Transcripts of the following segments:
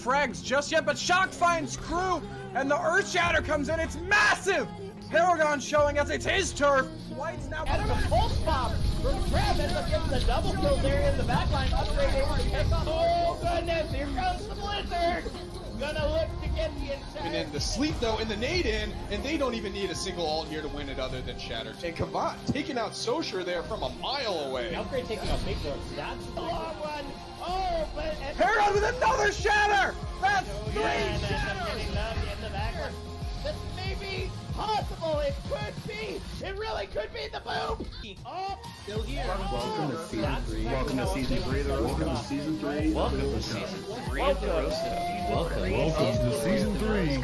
frags just yet, but Shock finds Crew, and the Earth Shatter comes in. It's massive! Paragon showing us it's his turf. White's now and a pulse bomb from Trev ends up getting the double kill there in the backline. Upgrade able to pick up. Oh goodness, here comes the Blizzard! Gonna look to get the inside. And then the sleep though in the nade in, and they don't even need a single ult here to win it other than Shatter. And Kavat taking out Sosher there from a mile away. Upgrade taking a big one. That's the long one. Oh, but Paragon with another Shatter! That's three Shatters! In the background. This may be possible. It could be. It really could be the boom. Oh, still here. Welcome to season 3. Welcome to season 3 of the Rose Cup. Welcome to season 3. Welcome to season 3 of the Rose Cup. Welcome to season 3.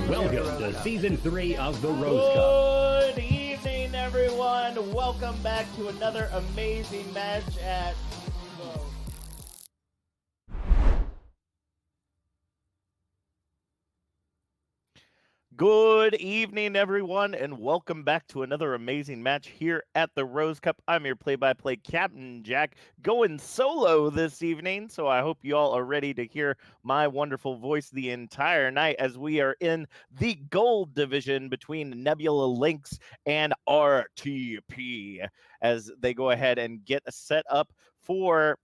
Welcome to season 3 of the Rose Cup. Good evening, everyone. Welcome back to another amazing match at. Good evening, everyone, and welcome back to another amazing match here at the Rose Cup. I'm your play-by-play Captain Jack, going solo this evening, so I hope you all are ready to hear my wonderful voice the entire night as we are in the gold division between Nebula Lynx and RTP as they go ahead and get set up for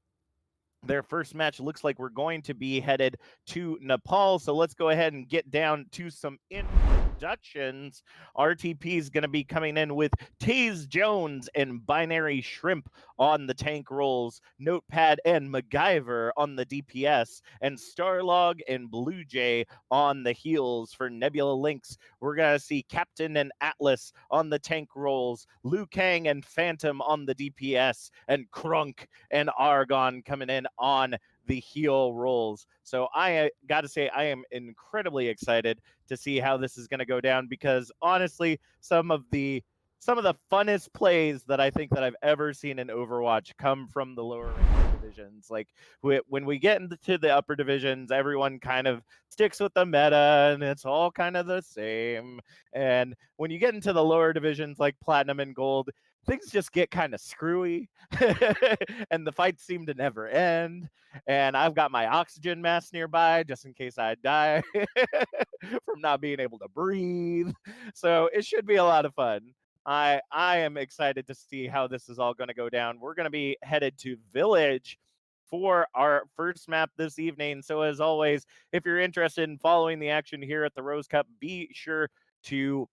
their first match. Looks like we're going to be headed to Nepal, so let's go ahead and get down to some introductions. RTP is going to be coming in with Taze Jones and Binary Shrimp on the tank roles, Notepad and MacGyver on the DPS, and Starlog and Blue Jay on the heals. For Nebula Lynx, we're going to see Captain and Atlas on the tank roles, Liu Kang and Phantom on the DPS, and Crunk and Argon coming in on the heel roles. So I got to say, I am incredibly excited to see how this is going to go down, because honestly, some of the funnest plays that I think that I've ever seen in Overwatch come from the lower divisions. Like when we get into the upper divisions, everyone kind of sticks with the meta and it's all kind of the same. And when you get into the lower divisions like Platinum and Gold, things just get kind of screwy and the fights seem to never end. And I've got my oxygen mask nearby just in case I die from not being able to breathe. So it should be a lot of fun. I am excited to see how this is all going to go down. We're going to be headed to Village for our first map this evening. So as always, if you're interested in following the action here at the Rose Cup, be sure to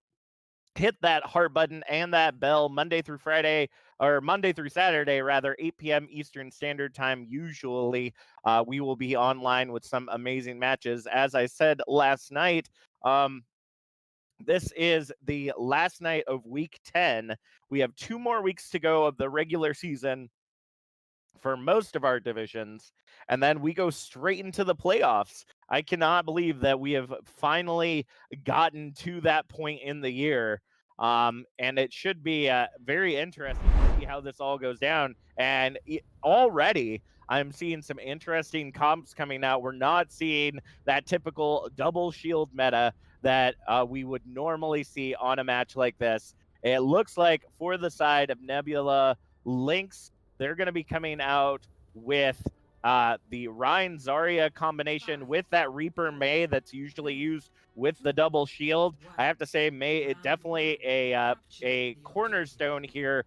hit that heart button and that bell Monday through Saturday, 8 p.m. Eastern Standard Time. Usually we will be online with some amazing matches. As I said last night, this is the last night of week 10. We have 2 more weeks to go of the regular season for most of our divisions, and then we go straight into the playoffs. I cannot believe that we have finally gotten to that point in the year. And it should be very interesting to see how this all goes down. And already I'm seeing some interesting comps coming out. We're not seeing that typical double shield meta that we would normally see on a match like this. It looks like for the side of Nebula Lynx, they're going to be coming out with the Rhine Zarya combination with that Reaper Mei that's usually used with the double shield. I have to say, Mei is definitely a cornerstone here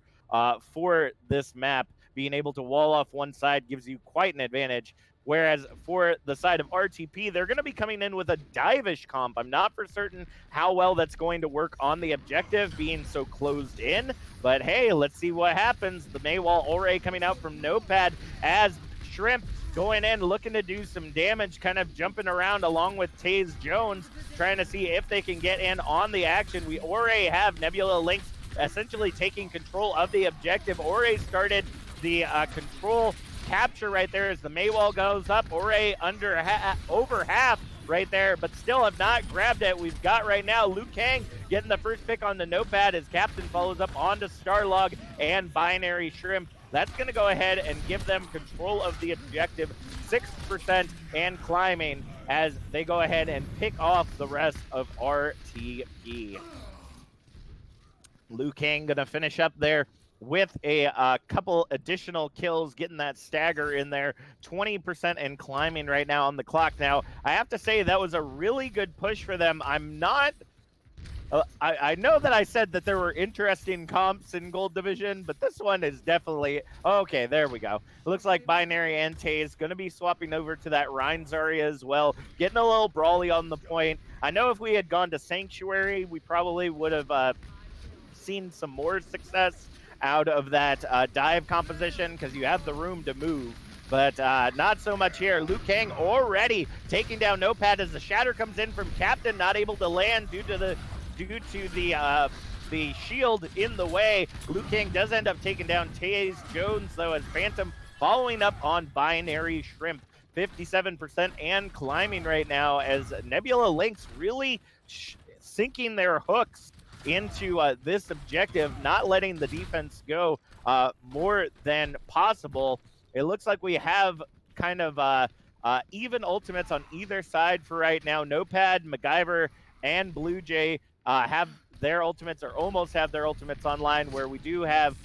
for this map. Being able to wall off one side gives you quite an advantage. Whereas for the side of RTP, they're going to be coming in with a divish comp. I'm not for certain how well that's going to work on the objective, being so closed in. But hey, let's see what happens. The Maywall Ore coming out from Notepad as Shrimp going in, looking to do some damage, kind of jumping around along with Taze Jones, trying to see if they can get in on the action. We already have Nebula Lynx essentially taking control of the objective. Ore started the control capture right there as the Maywall goes up. Ore over half right there, but still have not grabbed it. We've got right now Liu Kang getting the first pick on the Notepad as Captain follows up onto Starlog and Binary Shrimp. That's going to go ahead and give them control of the objective, 6% and climbing, as they go ahead and pick off the rest of RTP. Liu Kang going to finish up there with a couple additional kills, getting that stagger in there. 20% and climbing right now on the clock. Now, I have to say that was a really good push for them. I'm not... I know that I said that there were interesting comps in Gold Division, but this one is definitely... Okay, there we go. It looks like Binary and Taze going to be swapping over to that Rhine Zarya as well, getting a little brawly on the point. I know if we had gone to Sanctuary, we probably would have seen some more success out of that dive composition because you have the room to move. But not so much here. Liu Kang already taking down Notepad as the shatter comes in from Captain, not able to land due to the shield in the way. Liu Kang does end up taking down Taze Jones, though, as Phantom following up on Binary Shrimp. 57% and climbing right now as Nebula Lynx really sinking their hooks into this objective, not letting the defense go more than possible. It looks like we have kind of even ultimates on either side for right now. Notepad, MacGyver, and Blue Jay have their ultimates, or almost have their ultimates online, where we do have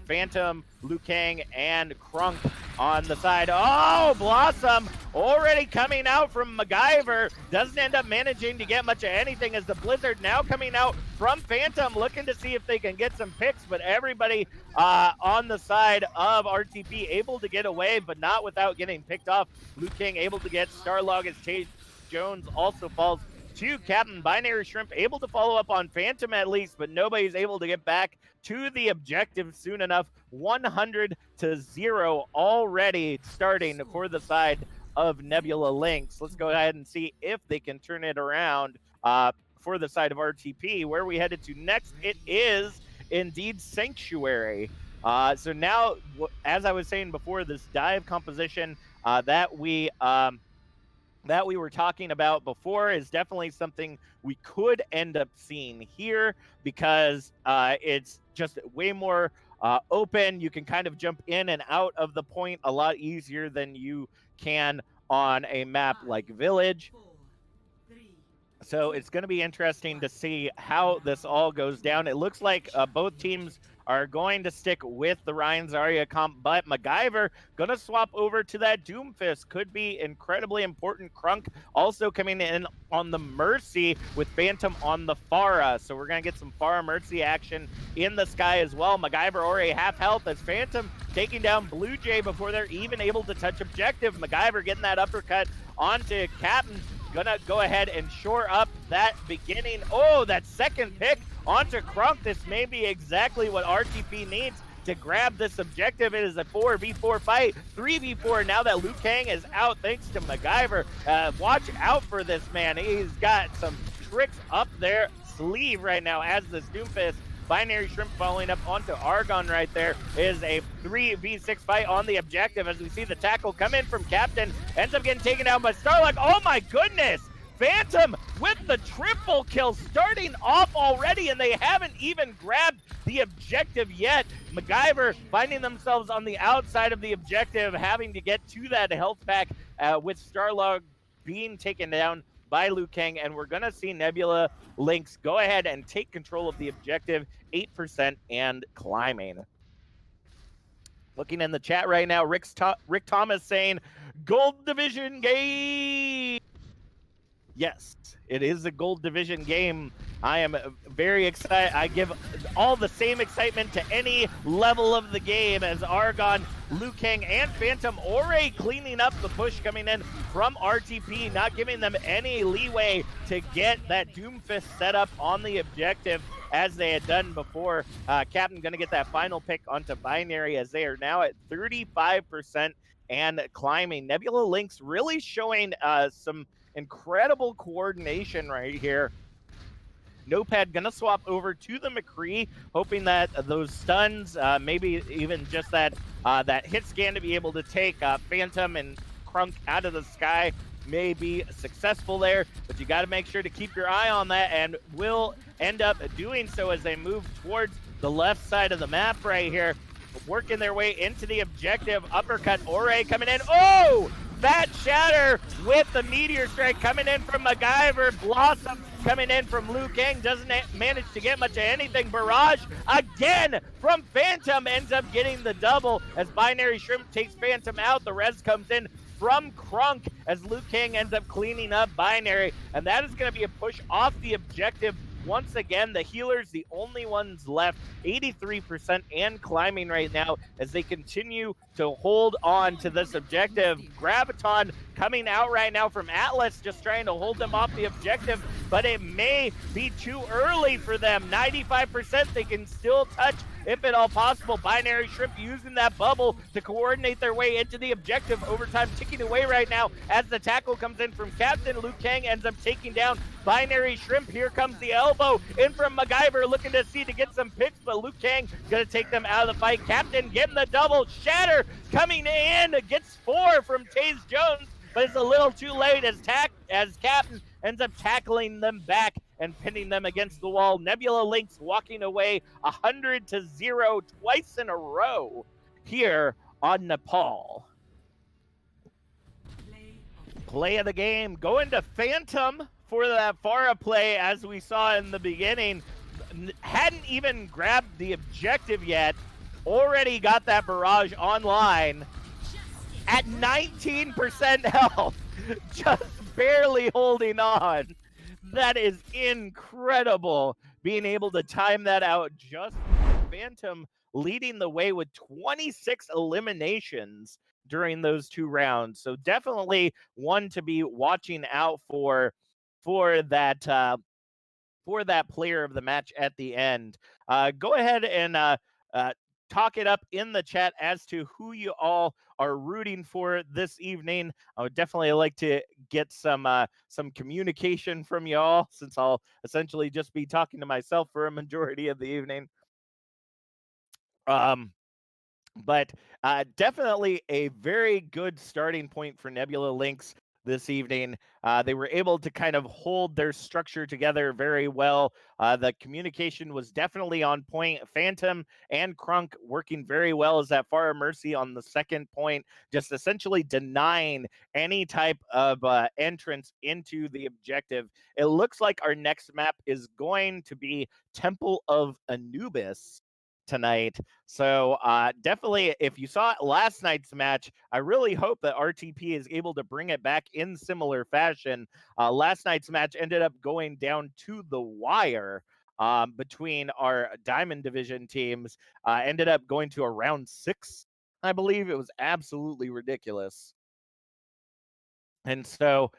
Phantom, Liu Kang, and Crunk on the side. Oh, Blossom already coming out from MacGyver. Doesn't end up managing to get much of anything as the Blizzard now coming out from Phantom, looking to see if they can get some picks, but everybody on the side of RTP able to get away, but not without getting picked off. Liu Kang able to get Starlog as Chase Jones also falls to Captain. Binary Shrimp able to follow up on Phantom at least, but nobody's able to get back to the objective soon enough. 100-0 already starting for the side of Nebula Lynx. Let's go ahead and see if they can turn it around for the side of RTP. Where we headed to next, it is indeed Sanctuary. So now, as I was saying before, this dive composition that we were talking about before is definitely something we could end up seeing here, because it's just way more open. You can kind of jump in and out of the point a lot easier than you can on a map like Village. So it's going to be interesting to see how this all goes down. It looks like both teams are going to stick with the Ryan Zarya comp, but MacGyver going to swap over to that Doomfist. Could be incredibly important. Crunk also coming in on the Mercy with Phantom on the Pharah. So we're going to get some Pharah Mercy action in the sky as well. MacGyver already half health as Phantom taking down Blue Jay before they're even able to touch objective. MacGyver getting that uppercut onto Captain. Gonna go ahead and shore up that beginning. Oh, that second pick onto Crunk. This may be exactly what RTP needs to grab this objective. It is a 4v4 fight, 3v4 now that Liu Kang is out thanks to MacGyver. Watch out for this man. He's got some tricks up their sleeve right now as this Doomfist. Binary Shrimp following up onto Argon right there is a 3v6 fight on the objective as we see the tackle come in from Captain. Ends up getting taken down by Starlog. Oh my goodness! Phantom with the triple kill starting off already, and they haven't even grabbed the objective yet. MacGyver finding themselves on the outside of the objective, having to get to that health pack with Starlog being taken down by Liu Kang, and we're going to see Nebula Lynx go ahead and take control of the objective, 8% and climbing. Looking in the chat right now, Rick Thomas saying, Gold Division game! Yes, it is a Gold Division game. I am very excited. I give all the same excitement to any level of the game as Argon, Liu Kang, and Phantom already cleaning up the push coming in from RTP, not giving them any leeway to get that Doomfist set up on the objective as they had done before. Captain going to get that final pick onto Binary as they are now at 35% and climbing. Nebula Lynx really showing some incredible coordination right here. Notepad gonna swap over to the McCree, hoping that those stuns, maybe even just that that hit scan to be able to take Phantom and Crunk out of the sky may be successful there, but you got to make sure to keep your eye on that, and will end up doing so as they move towards the left side of the map right here, working their way into the objective. Uppercut Ore coming in. Oh! That shatter with the meteor strike coming in from MacGyver. Blossom coming in from Liu Kang, doesn't manage to get much of anything. Barrage again from Phantom, ends up getting the double as Binary Shrimp takes Phantom out. The res comes in from Crunk as Liu Kang ends up cleaning up Binary, and that is going to be a push off the objective. Once again, the healers, the only ones left, 83% and climbing right now as they continue to hold on to this objective. Graviton coming out right now from Atlas, just trying to hold them off the objective, but it may be too early for them. 95% they can still touch if at all possible. Binary Shrimp using that bubble to coordinate their way into the objective. Overtime ticking away right now as the tackle comes in from Captain. Liu Kang ends up taking down Binary Shrimp. Here comes the elbow in from MacGyver, looking to see to get some picks, but Liu Kang gonna take them out of the fight. Captain getting the double. Shatter coming in, gets 4 from Taze Jones, but it's a little too late as Captain ends up tackling them back and pinning them against the wall. Nebula Lynx walking away 100-0 twice in a row here on Nepal. Play of the game going to Phantom for that Pharah play, as we saw in the beginning. Hadn't even grabbed the objective yet, already got that barrage online at 19% health, just barely holding on. That is incredible, being able to time that out. Just Phantom leading the way with 26 eliminations during those 2 rounds. So definitely one to be watching out for that player of the match at the end. Go ahead and talk it up in the chat as to who you all are rooting for this evening. I would definitely like to get some communication from y'all, since I'll essentially just be talking to myself for a majority of the evening. But definitely a very good starting point for Nebula Lynx this evening. They were able to kind of hold their structure together very well. The communication was definitely on point. Phantom and Crunk working very well as that Pharah Mercy on the second point, just essentially denying any type of entrance into the objective. It looks like our next map is going to be Temple of Anubis tonight. So definitely, if you saw last night's match, I really hope that RTP is able to bring it back in similar fashion. Last night's match ended up going down to the wire between our Diamond Division teams. Ended up going to a round 6, I believe. It was absolutely ridiculous. And so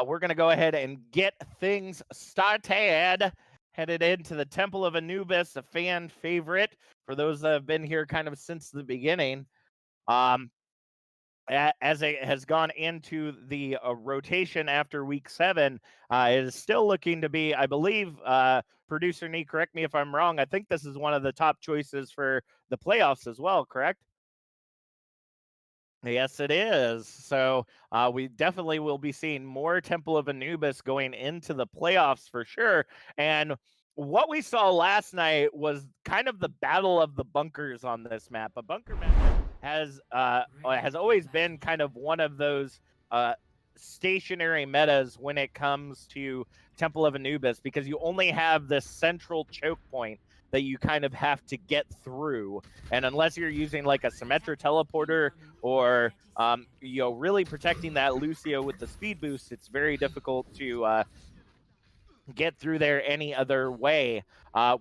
we're going to go ahead and get things started. Headed into the Temple of Anubis, a fan favorite for those that have been here kind of since the beginning. As it has gone into the rotation after week 7, it is still looking to be, I believe, producer Nee, correct me if I'm wrong, I think this is one of the top choices for the playoffs as well, correct? Yes, it is. So we definitely will be seeing more Temple of Anubis going into the playoffs for sure. And what we saw last night was kind of the battle of the bunkers on this map. A bunker map has always been kind of one of those stationary metas when it comes to Temple of Anubis, because you only have this central choke point that you kind of have to get through. And unless you're using like a Symmetra teleporter or, really protecting that Lucio with the speed boost, it's very difficult to get through there any other way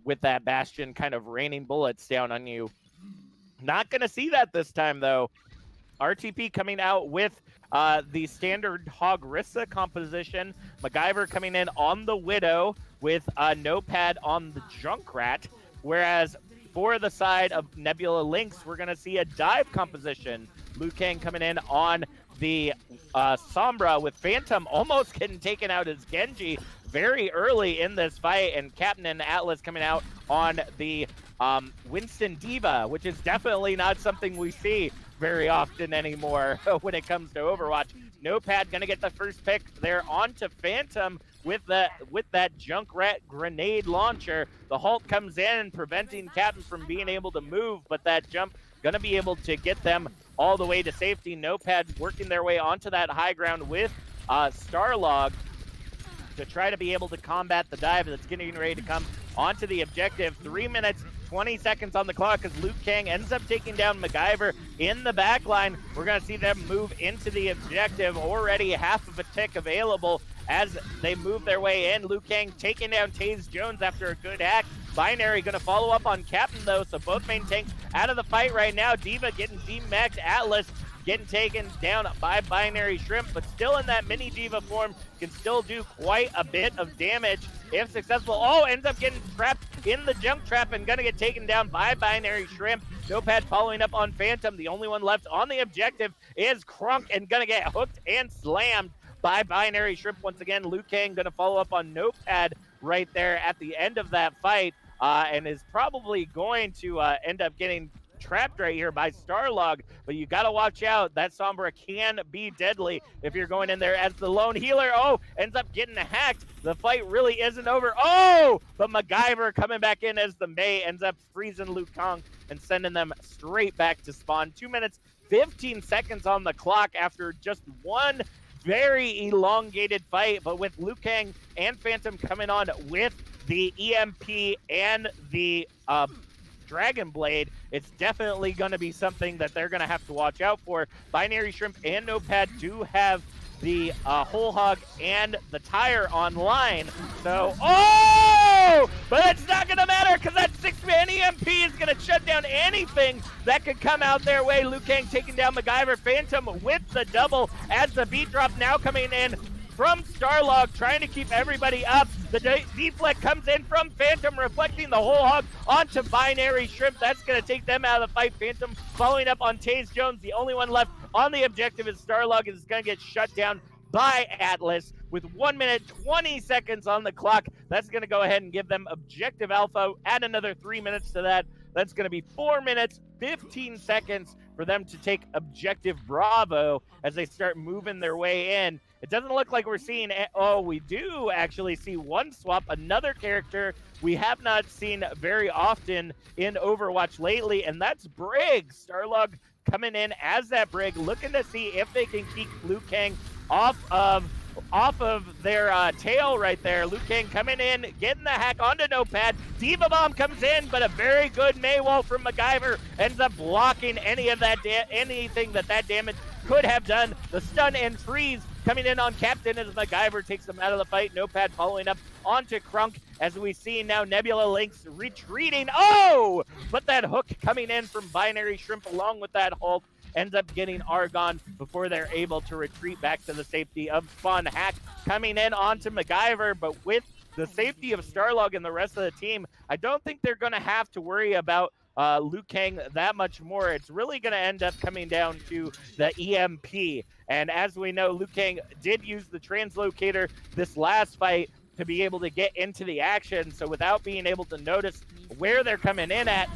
with that Bastion kind of raining bullets down on you. Not going to see that this time, though. RTP coming out with the standard Hog Rissa composition. MacGyver coming in on the Widow with Notepad on the Junkrat. Whereas for the side of Nebula Lynx, we're going to see a dive composition. Liu Kang coming in on the Sombra with Phantom almost getting taken out as Genji very early in this fight. And Captain and Atlas coming out on the Winston Diva, which is definitely not something we see very often anymore when it comes to Overwatch. Notepad going to get the first pick there onto Phantom with that Junkrat grenade launcher. The halt comes in, preventing Captain from being able to move, but that jump going to be able to get them all the way to safety. Notepad working their way onto that high ground with Starlog. to try to be able to combat the dive that's getting ready to come onto the objective. 3 minutes, 20 seconds on the clock as Liu Kang ends up taking down MacGyver in the back line. We're going to see them move into the objective. Already half of a tick available as they move their way in. Liu Kang taking down Taze Jones after a good hack. Binary going to follow up on Captain, though, so both main tanks out of the fight right now. D.Va getting D-Maxed. Atlas getting taken down by Binary Shrimp, but still in that mini D.Va form, can still do quite a bit of damage if successful. Oh, ends up getting trapped in the junk trap and going to get taken down by Binary Shrimp. Notepad following up on Phantom. The only one left on the objective is Crunk and going to get hooked and slammed by Binary Shrimp once again. Liu Kang going to follow up on Notepad right there at the end of that fight, and is probably going to end up getting trapped right here by Starlog, but you got to watch out. That Sombra can be deadly if you're going in there as the lone healer. Oh, ends up getting hacked. The fight really isn't over. Oh, but MacGyver coming back in as the Mei ends up freezing Liu Kang and sending them straight back to spawn. 2 minutes, 15 seconds on the clock after just one very elongated fight, but with Liu Kang and Phantom coming on with the EMP and the Dragon Blade, it's definitely going to be something that they're going to have to watch out for. Binary Shrimp and Notepad do have the Whole Hog and the Tire online, so but it's not going to matter because that 6-man EMP is going to shut down anything that could come out their way. Liu Kang taking down MacGyver. Phantom with the double as the beat drop now coming in from Starlog, trying to keep everybody up. The deflect comes in from Phantom, reflecting the Whole Hog onto Binary Shrimp. That's going to take them out of the fight. Phantom following up on Taze Jones. The only one left on the objective is Starlog, is going to get shut down by Atlas with 1 minute, 20 seconds on the clock. That's going to go ahead and give them objective alpha. Add another 3 minutes to that. That's going to be 4 minutes, 15 seconds for them to take objective Bravo as they start moving their way in. It doesn't look like we're seeing we do actually see one swap, another character we have not seen very often in Overwatch lately, and that's Brig. Starlog coming in as that Brig, looking to see if they can keep Liu Kang off of their tail right there. Liu Kang coming in, getting the hack onto Notepad. D.Va Bomb comes in, but a very good Mei wall from MacGyver ends up blocking any of that anything that damage could have done. The stun and freeze coming in on Captain as MacGyver takes them out of the fight. Notepad following up onto Crunk as we see now Nebula Lynx retreating. Oh, but that hook coming in from Binary Shrimp along with that ult ends up getting Argon before they're able to retreat back to the safety of spawn. Hack coming in onto MacGyver, but with the safety of Starlog and the rest of the team, I don't think they're going to have to worry about Liu Kang that much more. It's really going to end up coming down to the EMP. And as we know, Liu Kang did use the translocator this last fight to be able to get into the action. So without being able to notice where they're coming in at,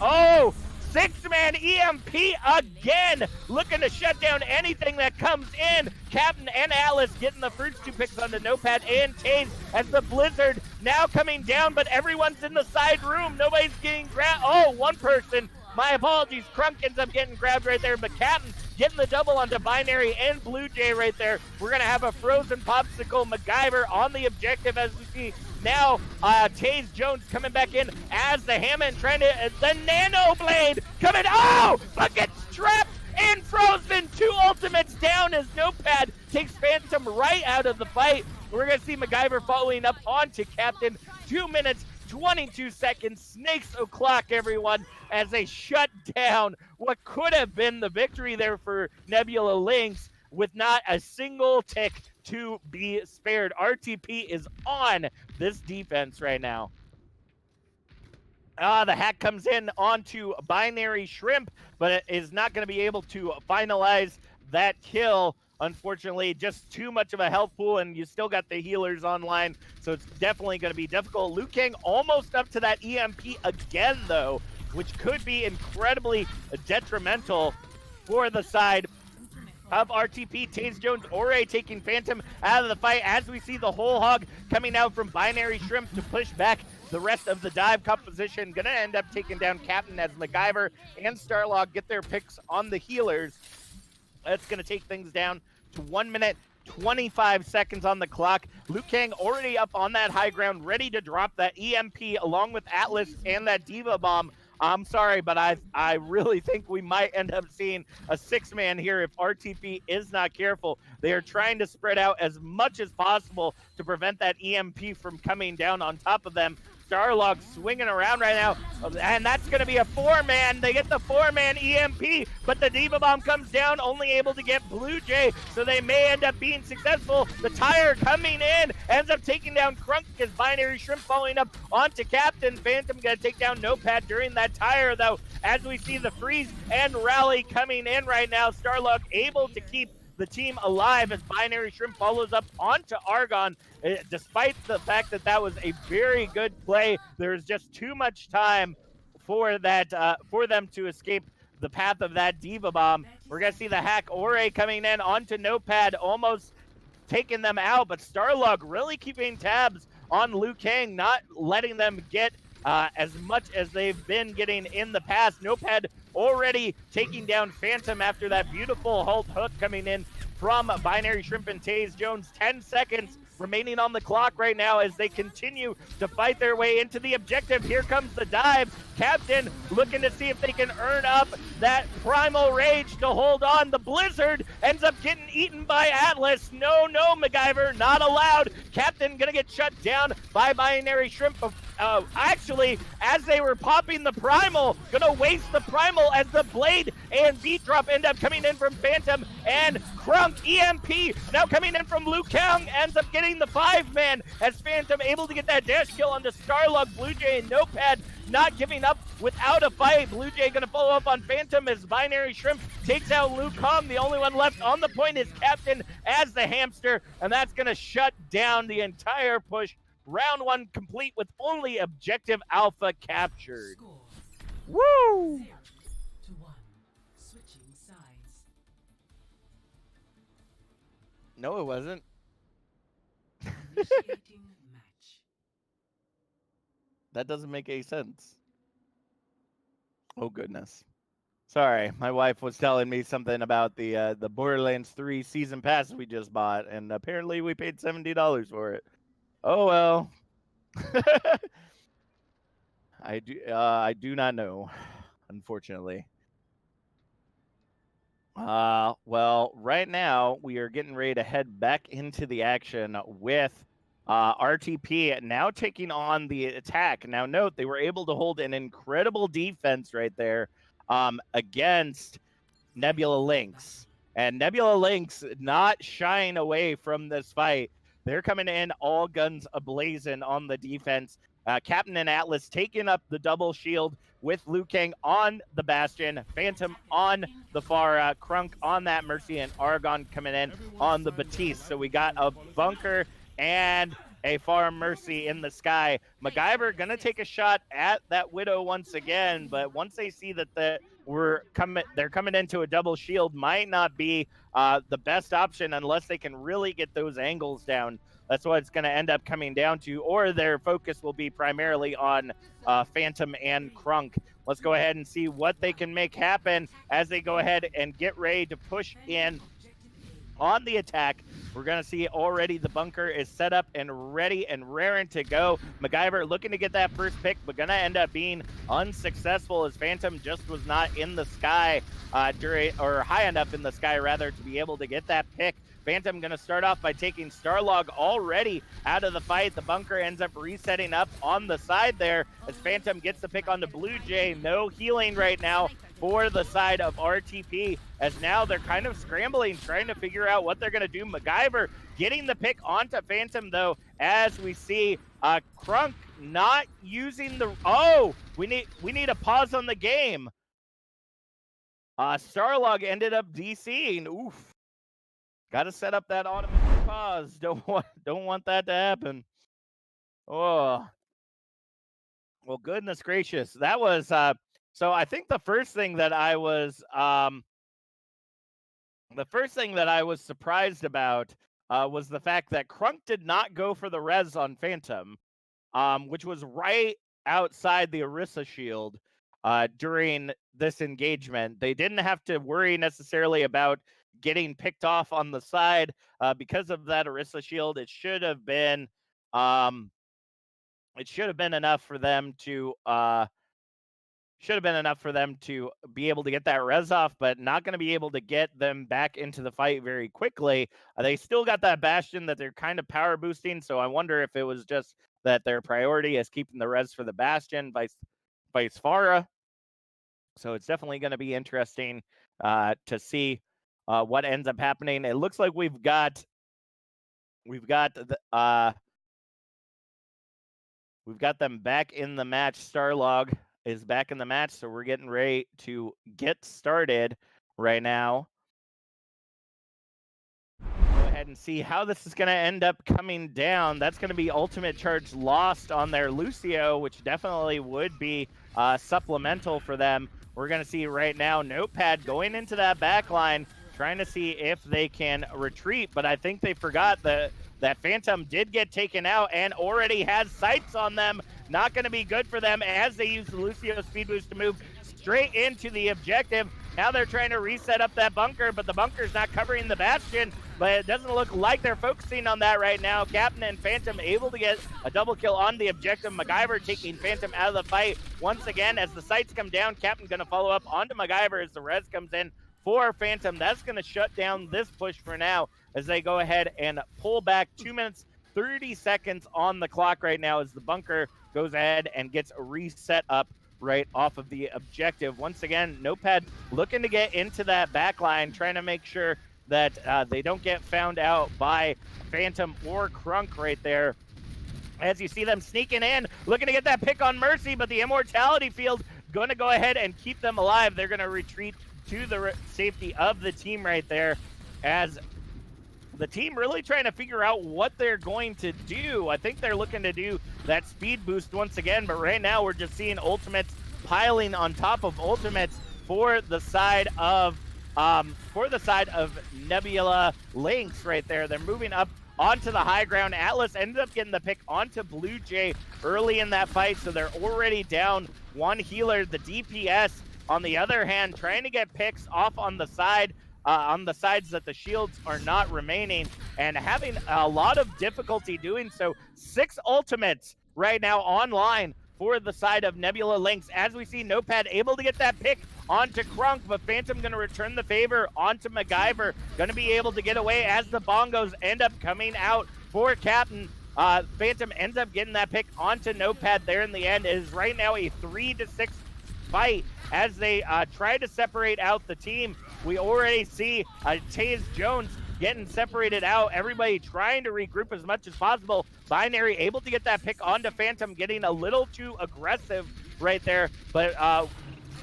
6-man EMP again, looking to shut down anything that comes in. Captain and Atlas getting the first 2 picks onto Notepad and Taze as the Blizzard now coming down, but everyone's in the side room. Nobody's getting grabbed. One person. My apologies. Crunk ends up getting grabbed right there, but Captain getting the double onto Binary and Blue Jay right there. We're going to have a frozen popsicle MacGyver on the objective as we see now Taze Jones coming back in as the Hammond trying to, the Nano Blade coming, but gets trapped and frozen. 2 ultimates down as Notepad takes Phantom right out of the fight. We're going to see MacGyver following up onto Captain. 2 minutes, 22 seconds, snakes o'clock, everyone, as they shut down what could have been the victory there for Nebula Lynx with not a single tick to be spared. RTP is on this defense right now. The hack comes in onto Binary Shrimp, but it is not going to be able to finalize that kill. Unfortunately, just too much of a health pool, and you still got the healers online, so it's definitely going to be difficult. Liu Kang almost up to that EMP again, though, which could be incredibly detrimental for the side of RTP. Taze Jones already taking Phantom out of the fight as we see the Whole Hog coming out from Binary Shrimp to push back the rest of the dive composition. Gonna end up taking down Captain as MacGyver and Starlog get their picks on the healers. That's gonna take things down to 1 minute, 25 seconds on the clock. Liu Kang already up on that high ground, ready to drop that EMP along with Atlas and that Diva Bomb. I'm sorry, but I really think we might end up seeing a 6-man here if RTP is not careful. They are trying to spread out as much as possible to prevent that EMP from coming down on top of them. Starlog swinging around right now, and that's going to be a 4-man. They get the 4-man EMP, but the Diva Bomb comes down, only able to get Blue Jay, so they may end up being successful. The tire coming in, ends up taking down Crunk as Binary Shrimp following up onto Captain. Phantom going to take down Notepad during that tire, though, as we see the freeze and rally coming in right now. Starlog able to keep the team alive as Binary Shrimp follows up onto Argon. Despite the fact that that was a very good play, there's just too much time for that for them to escape the path of that Diva Bomb. We're gonna see the hack Ore coming in onto Notepad, almost taking them out, but Starlog really keeping tabs on Liu Kang, not letting them get as much as they've been getting in the past. Notepad already taking down Phantom after that beautiful halt hook coming in from Binary Shrimp and Taze Jones. 10 seconds remaining on the clock right now as they continue to fight their way into the objective. Here comes the dive. Captain looking to see if they can earn up that primal rage to hold on. The blizzard ends up getting eaten by Atlas. No, MacGyver, not allowed. Captain gonna get shut down by Binary Shrimp. Actually, as they were popping the primal, gonna waste the primal as the blade and beat drop end up coming in from Phantom and Crunk. EMP now coming in from Liu Kang, ends up getting the 5-man as Phantom able to get that dash kill onto Starlog. Blue Jay and Notepad not giving up without a fight. Blue Jay gonna follow up on Phantom as Binary Shrimp takes out Liu Kang. The only one left on the point is Captain as the hamster, and that's gonna shut down the entire push. Round 1 complete with only objective alpha captured. Score Woo! 0-1. Switching sides. No, it wasn't. Initiating match. That doesn't make any sense. Oh, goodness. Sorry, my wife was telling me something about the Borderlands 3 season pass we just bought, and apparently we paid $70 for it. Oh, well. I do not know, unfortunately. Well, right now we are getting ready to head back into the action with RTP now taking on the attack. Now, note they were able to hold an incredible defense right there against Nebula Lynx, and Nebula Lynx not shying away from this fight. They're coming in all guns ablazing on the defense. Captain and Atlas taking up the double shield with Liu Kang on the Bastion, Phantom on the Pharah, Crunk on that Mercy, and Argon coming in on the Batiste. So we got a bunker and a Pharah Mercy in the sky. MacGyver gonna take a shot at that Widow once again, but once they see that they're coming into a double shield, might not be the best option unless they can really get those angles down. That's what it's going to end up coming down to, or their focus will be primarily on Phantom and Crunk. Let's go ahead and see what they can make happen as they go ahead and get ready to push in on the attack. We're going to see already the bunker is set up and ready and raring to go. MacGyver looking to get that first pick, but going to end up being unsuccessful as Phantom just was not in the sky or high enough in the sky, rather, to be able to get that pick. Phantom going to start off by taking Starlog already out of the fight. The bunker ends up resetting up on the side there as Phantom gets the pick on the Blue Jay. No healing right now for the side of RTP, as now they're kind of scrambling, trying to figure out what they're going to do. MacGyver getting the pick onto Phantom, though, as we see Crunk not using the... Oh, we need a pause on the game. Starlog ended up DCing. Oof. Got to set up that automatic pause. Don't want that to happen. Oh. Well, goodness gracious. That was... So I think the first thing that I was surprised about was the fact that Crunk did not go for the res on Phantom, which was right outside the Orisa shield during this engagement. They didn't have to worry necessarily about getting picked off on the side because of that Orisa shield. It should have been enough for them to be able to get that res off, but not going to be able to get them back into the fight very quickly. They still got that Bastion that they're kind of power boosting, so I wonder if it was just that their priority is keeping the res for the Bastion, vice versa. So it's definitely going to be interesting to see what ends up happening. It looks like we've got them back in the match. Starlog is back in the match, so we're getting ready to get started right now. Go ahead and see how this is going to end up coming down. That's going to be ultimate charge lost on their Lucio, which definitely would be supplemental for them. We're going to see right now Notepad going into that back line, trying to see if they can retreat, but I think they forgot that Phantom did get taken out and already has sights on them. Not going to be good for them as they use the Lucio speed boost to move straight into the objective. Now they're trying to reset up that bunker, but the bunker's not covering the Bastion, but it doesn't look like they're focusing on that right now. Captain and Phantom able to get a double kill on the objective. MacGyver taking Phantom out of the fight once again. As the sights come down, Captain going to follow up onto MacGyver as the res comes in for Phantom. That's going to shut down this push for now as they go ahead and pull back 2 minutes, 30 seconds on the clock right now as the bunker goes ahead and gets reset up right off of the objective. Once again, Notepad looking to get into that back line, trying to make sure that they don't get found out by Phantom or Crunk right there. As you see them sneaking in, looking to get that pick on Mercy, but the Immortality Field going to go ahead and keep them alive. They're going to retreat to the safety of the team right there, as the team really trying to figure out what they're going to do. I think they're looking to do that speed boost once again, but right now we're just seeing ultimates piling on top of ultimates for the side of Nebula Lynx right there. They're moving up onto the high ground. Atlas ended up getting the pick onto Blue Jay early in that fight, so they're already down one healer. The DPS, on the other hand, trying to get picks off on the side, on the sides that the shields are not remaining, and having a lot of difficulty doing so. 6 ultimates right now online for the side of Nebula Lynx. As we see Notepad able to get that pick onto Crunk, but Phantom going to return the favor onto MacGyver. Going to be able to get away as the bongos end up coming out for Captain. Phantom ends up getting that pick onto Notepad there in the end. It is right now a 3-6 fight as they try to separate out the team. We already see Taze Jones getting separated out. Everybody trying to regroup as much as possible. Binary able to get that pick onto Phantom, getting a little too aggressive right there, but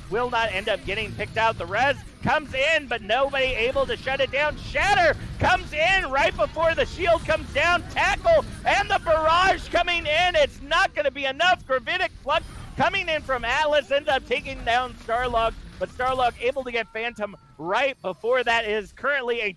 will not end up getting picked out. The res comes in, but nobody able to shut it down. Shatter comes in right before the shield comes down. Tackle and the barrage coming in. It's not going to be enough. Gravitic Flux coming in from Atlas ends up taking down Starlog, but Starlog able to get Phantom right before that. Is currently a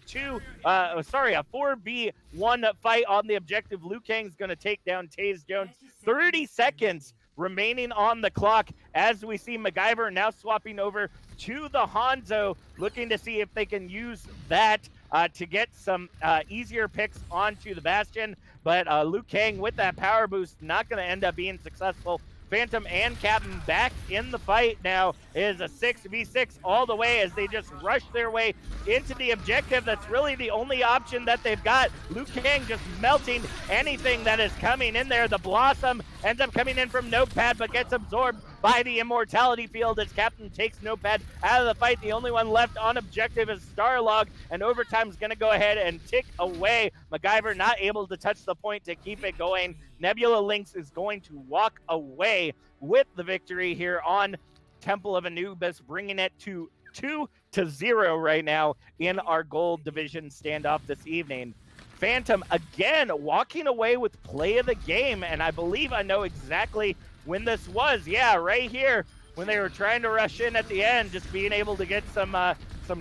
4v1 fight on the objective. Liu Kang's going to take down Taze Jones. 30 seconds remaining on the clock as we see MacGyver now swapping over to the Hanzo, looking to see if they can use that to get some easier picks onto the Bastion, but Liu Kang with that power boost not going to end up being successful. Phantom and Captain back in the fight now. It is a 6v6 all the way as they just rush their way into the objective. That's really the only option that they've got. Liu Kang just melting anything that is coming in there. The Blossom ends up coming in from Notepad, but gets absorbed by the Immortality Field as Captain takes Notepad out of the fight. The only one left on objective is Starlog, and overtime's going to go ahead and tick away. MacGyver not able to touch the point to keep it going. Nebula Lynx is going to walk away with the victory here on Temple of Anubis, bringing it to 2-0 right now in our gold division standoff this evening. Phantom again walking away with play of the game, and I believe I know exactly when this was. Yeah, right here when they were trying to rush in at the end, just being able to get some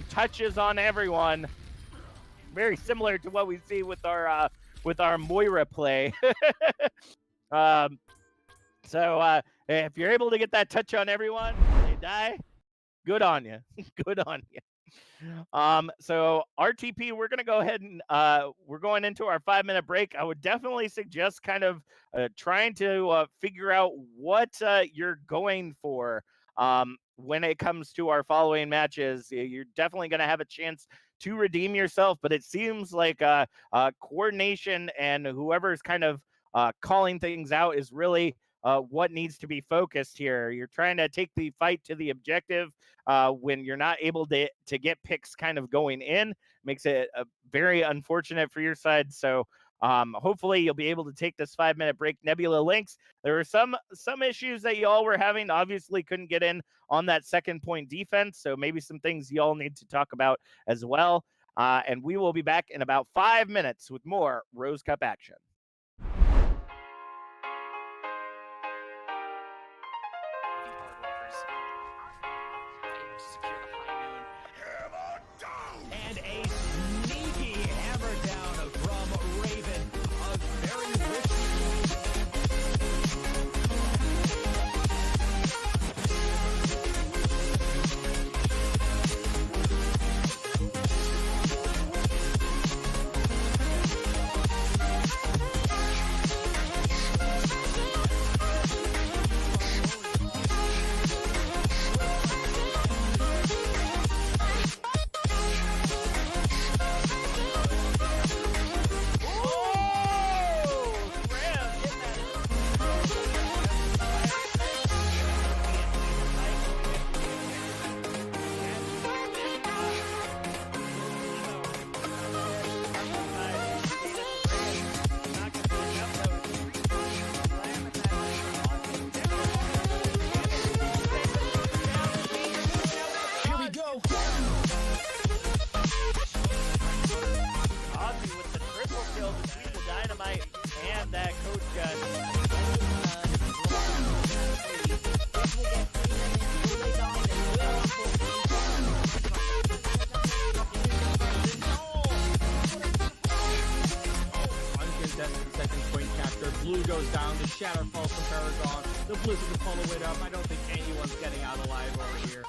touches on everyone. Very similar to what we see with our Moira play. So if you're able to get that touch on everyone, they die. Good on you. Good on you. So RTP, we're gonna go ahead and we're going into our 5-minute break. I would definitely suggest kind of trying to figure out what you're going for when it comes to our following matches. You're definitely gonna have a chance to redeem yourself, but it seems like coordination and whoever's kind of calling things out is really what needs to be focused here. You're trying to take the fight to the objective when you're not able to get picks kind of going in. Makes it very unfortunate for your side. So hopefully you'll be able to take this 5-minute break. Nebula Lynx, there were some issues that y'all were having. Obviously couldn't get in on that second point defense. So maybe some things y'all need to talk about as well. And we will be back in about 5 minutes with more Rose Cup action. And a sneaky hammer down from Raven. A very rich. Blue goes down, the shatter falls from Paragon, the blizzard will follow it up. I don't think anyone's getting out alive over here.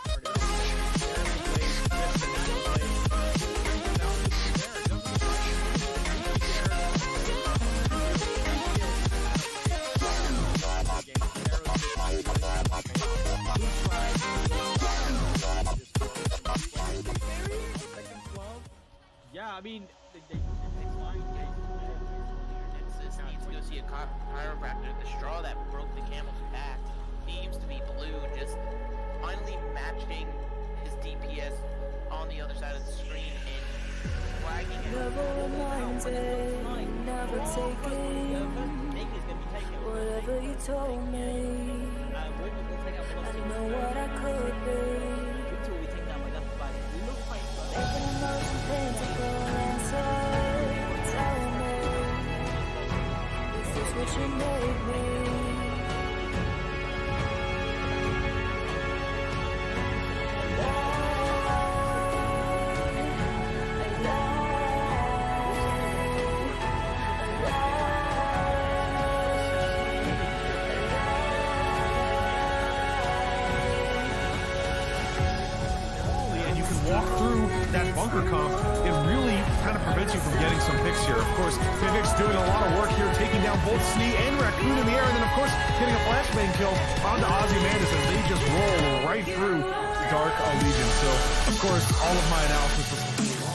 Yeah, I mean, they needs to go see a chiropractor. The straw that broke the camel's back seems to be blue, just finally matching his DPS on the other side of the screen and flagging it. Never minded, never taken whatever you told me. I know what I could be. Making emotion painful inside. Tell me, is this what you made me? That bunker comp, it really kind of prevents you from getting some picks here. Of course, Vivek's doing a lot of work here, taking down both Snee and Raccoon in the air, and then of course getting a flashbang kill onto Ozymandias as they just roll right through Dark Allegiance. So, of course, all of my analysis was completely wrong.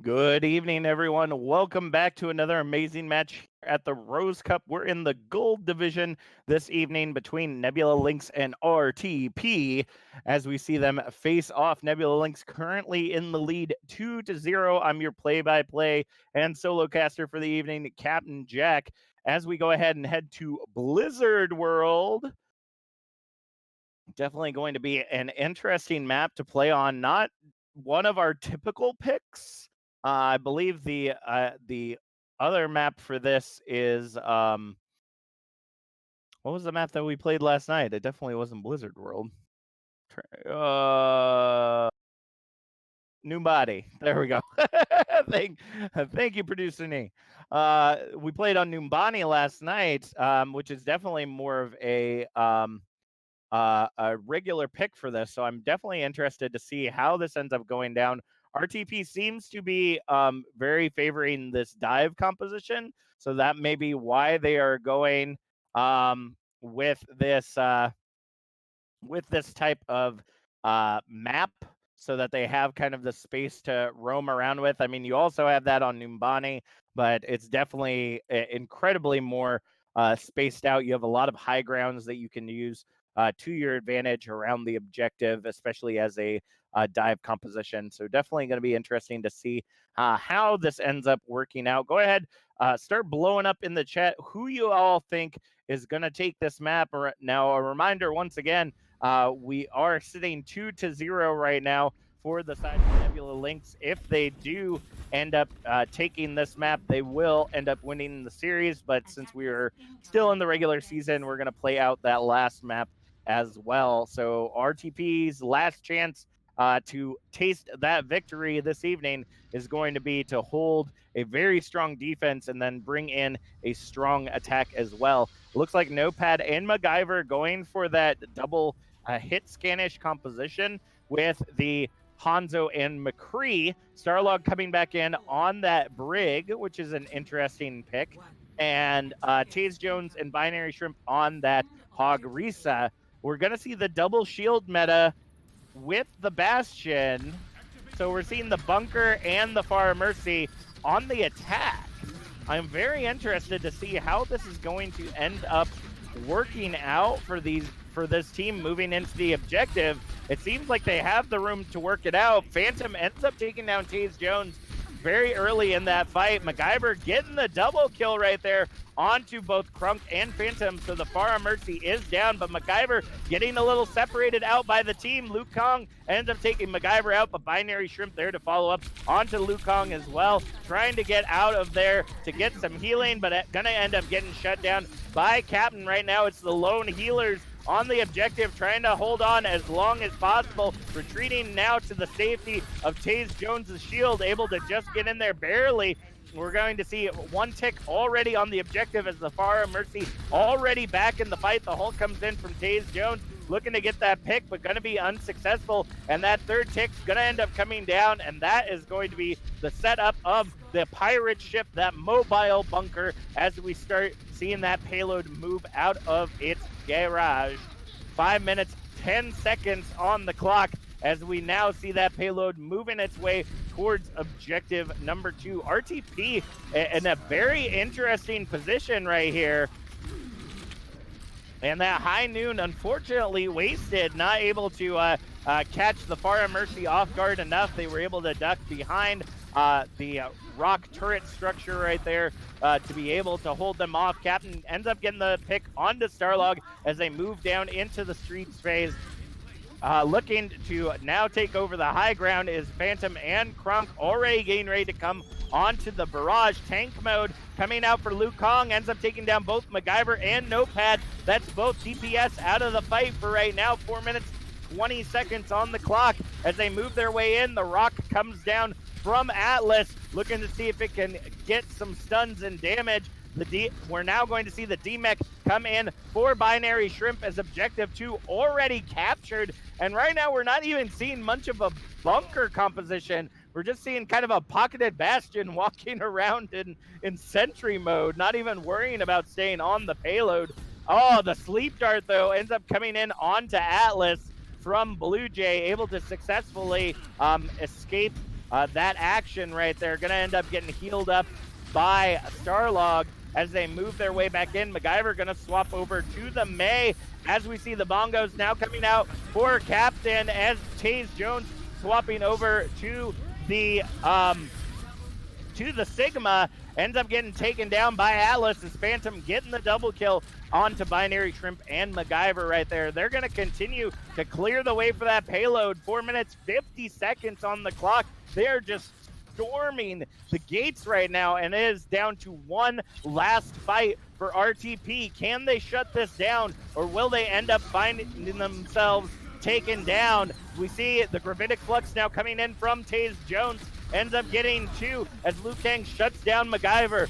Good evening, everyone. Welcome back to another amazing match at the Rose Cup. We're in the gold division this evening between Nebula Lynx and RTP as we see them face off. Nebula Lynx currently in the lead 2-0. I'm your play-by-play and solo caster for the evening, Captain Jack. As we go ahead and head to Blizzard World, definitely going to be an interesting map to play on. Not one of our typical picks. I believe the other map for this is what was the map that we played last night? It definitely wasn't Blizzard World. New body. There we go. thank you, producer Nee. We played on Numbani last night, which is definitely more of a regular pick for this. So I'm definitely interested to see how this ends up going down. RTP seems to be very favoring this dive composition, so that may be why they are going with this type of map, so that they have kind of the space to roam around with. I mean, you also have that on Numbani, but it's definitely incredibly more spaced out. You have a lot of high grounds that you can use to your advantage around the objective, especially as a dive composition. So definitely going to be interesting to see how this ends up working out. Go ahead, start blowing up in the chat who you all think is going to take this map. Now, a reminder once again, we are sitting 2-0 right now for the side of Nebula Lynx. If they do end up taking this map, they will end up winning the series. But since we are still in the regular season, we're going to play out that last map as well. So RTP's last chance to taste that victory this evening is going to be to hold a very strong defense and then bring in a strong attack as well. Looks like Notepad and MacGyver going for that double hit scanish composition with the Hanzo and McCree. Starlog coming back in on that Brig, which is an interesting pick. And Taze Jones and Binary Shrimp on that Hog Risa. We're going to see the double shield meta with the Bastion. So we're seeing the Bunker and the Far Mercy on the attack. I'm very interested to see how this is going to end up working out for this team moving into the objective. It seems like they have the room to work it out. Phantom ends up taking down Taze Jones very early in that fight. MacGyver getting the double kill right there onto both Crunk and Phantom, so the Farah Mercy is down, but MacGyver getting a little separated out by the team. Liu Kang ends up taking MacGyver out, but Binary Shrimp there to follow up onto Liu Kang as well, trying to get out of there to get some healing, but gonna end up getting shut down by Captain. Right now it's the lone healers on the objective, trying to hold on as long as possible, retreating now to the safety of Taze Jones's shield, able to just get in there barely. We're going to see one tick already on the objective as the Farah Mercy already back in the fight. The Hulk comes in from Taze Jones, looking to get that pick, but going to be unsuccessful. And that third tick's going to end up coming down, and that is going to be the setup of the pirate ship, that mobile bunker, as we start seeing that payload move out of its garage. 5 minutes, 10 seconds on the clock as we now see that payload moving its way towards objective number 2. RTP in a very interesting position right here. And that High Noon unfortunately wasted, not able to catch the Farah Mercy off guard enough. They were able to duck behind the rock turret structure right there to be able to hold them off. Captain ends up getting the pick onto Starlog as they move down into the streets phase. Looking to now take over the high ground is Phantom and Crunk, already getting ready to come onto the barrage. Tank mode coming out for Liu Kang, ends up taking down both MacGyver and Notepad. That's both DPS out of the fight for right now. 4 minutes, 20 seconds on the clock as they move their way in. The rock comes down from Atlas, looking to see if it can get some stuns and damage. We're now going to see the D-Mech come in for Binary Shrimp as objective 2 already captured. And right now we're not even seeing much of a bunker composition. We're just seeing kind of a pocketed Bastion walking around in sentry mode, not even worrying about staying on the payload. Oh, the sleep dart though ends up coming in onto Atlas from Blue Jay, able to successfully escape that action right there. Going to end up getting healed up by Starlog as they move their way back in. MacGyver going to swap over to the May as we see the bongos now coming out for Captain as Taze Jones swapping over to the Sigma, ends up getting taken down by Atlas as Phantom getting the double kill onto Binary Shrimp and MacGyver right there. They're going to continue to clear the way for that payload. 4 minutes, 50 seconds on the clock. They are just storming the gates right now, and it is down to one last fight for RTP. Can they shut this down, or will they end up finding themselves taken down? We see the Gravitic Flux now coming in from Taze Jones, ends up getting two as Liu Kang shuts down MacGyver.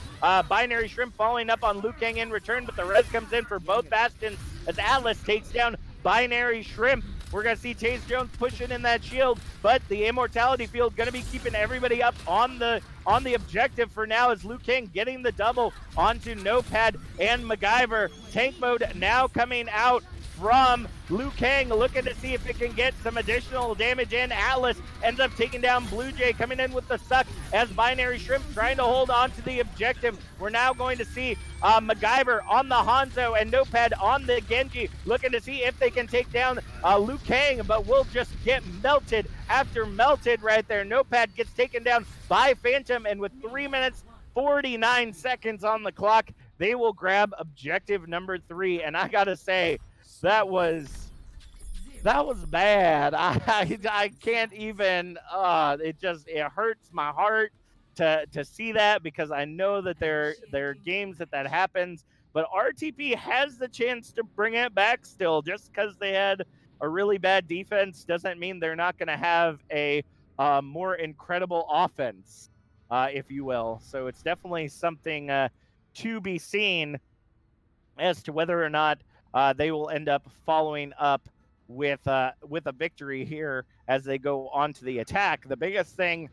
Binary Shrimp following up on Liu Kang in return, but the res comes in for both Bastions as Atlas takes down Binary Shrimp. We're going to see Taze Jones pushing in that shield, but the Immortality Field going to be keeping everybody up on the objective for now as Liu Kang getting the double onto Notepad and MacGyver. Tank mode now coming out from Liu Kang, looking to see if it can get some additional damage in. Atlas ends up taking down Blue Jay, coming in with the suck as Binary Shrimp trying to hold on to the objective. We're now going to see MacGyver on the Hanzo and Notepad on the Genji, looking to see if they can take down Liu Kang, but will just get melted after melted right there. Notepad gets taken down by Phantom, and with 3 minutes 49 seconds on the clock, they will grab objective number 3. And I gotta say, that was bad. I can't even. It hurts my heart to see that, because I know that there are games that happens. But RTP has the chance to bring it back still. Just because they had a really bad defense doesn't mean they're not going to have a more incredible offense, if you will. So it's definitely something to be seen as to whether or not they will end up following up with a victory here as they go on to the attack. The biggest thing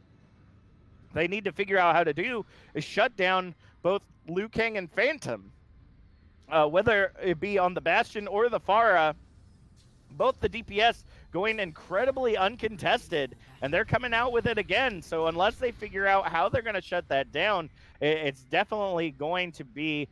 they need to figure out how to do is shut down both Liu Kang and Phantom. Whether it be on the Bastion or the Pharah, both the DPS going incredibly uncontested, and they're coming out with it again. So unless they figure out how they're going to shut that down, it's definitely going to be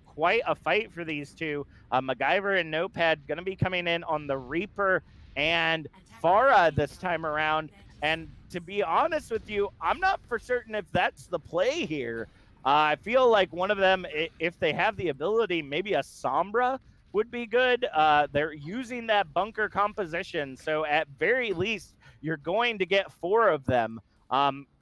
quite a fight for these two. MacGyver and Notepad going to be coming in on the Reaper and Pharah this time around. And to be honest with you, I'm not for certain if that's the play here. I feel like one of them, if they have the ability, maybe a Sombra would be good. They're using that bunker composition, so at very least, you're going to get 4 of them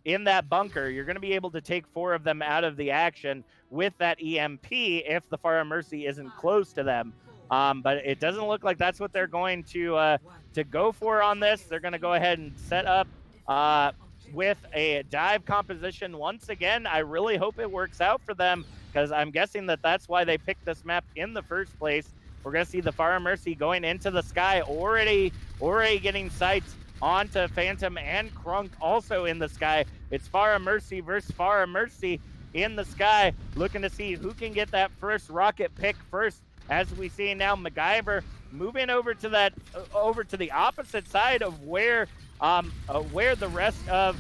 in that bunker. You're going to be able to take 4 of them out of the action with that EMP if the Pharah Mercy isn't close to them. But it doesn't look like that's what they're going to go for on this. They're going to go ahead and set up with a dive composition once again. I really hope it works out for them, because I'm guessing that that's why they picked this map in the first place. We're going to see the Pharah Mercy going into the sky, already getting sights onto Phantom and Krunk also in the sky. It's Pharah Mercy versus Pharah Mercy in the sky, looking to see who can get that first rocket pick first. As we see now, MacGyver moving over to the opposite side of where the rest of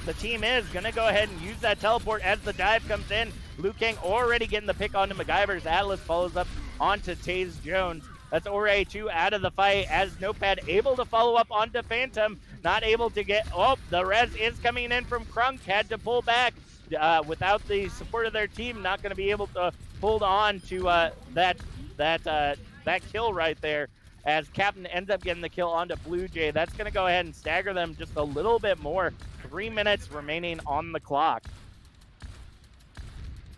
the team is. Gonna go ahead and use that teleport as the dive comes in. Liu Kang already getting the pick onto MacGyver's. Atlas follows up onto Taze Jones. That's already 2 out of the fight as Notepad able to follow up onto Phantom. Not able to get, the res is coming in from Krunk. Had to pull back without the support of their team. Not going to be able to hold on to that kill right there, as Captain ends up getting the kill onto Blue Jay. That's going to go ahead and stagger them just a little bit more. 3 minutes remaining on the clock.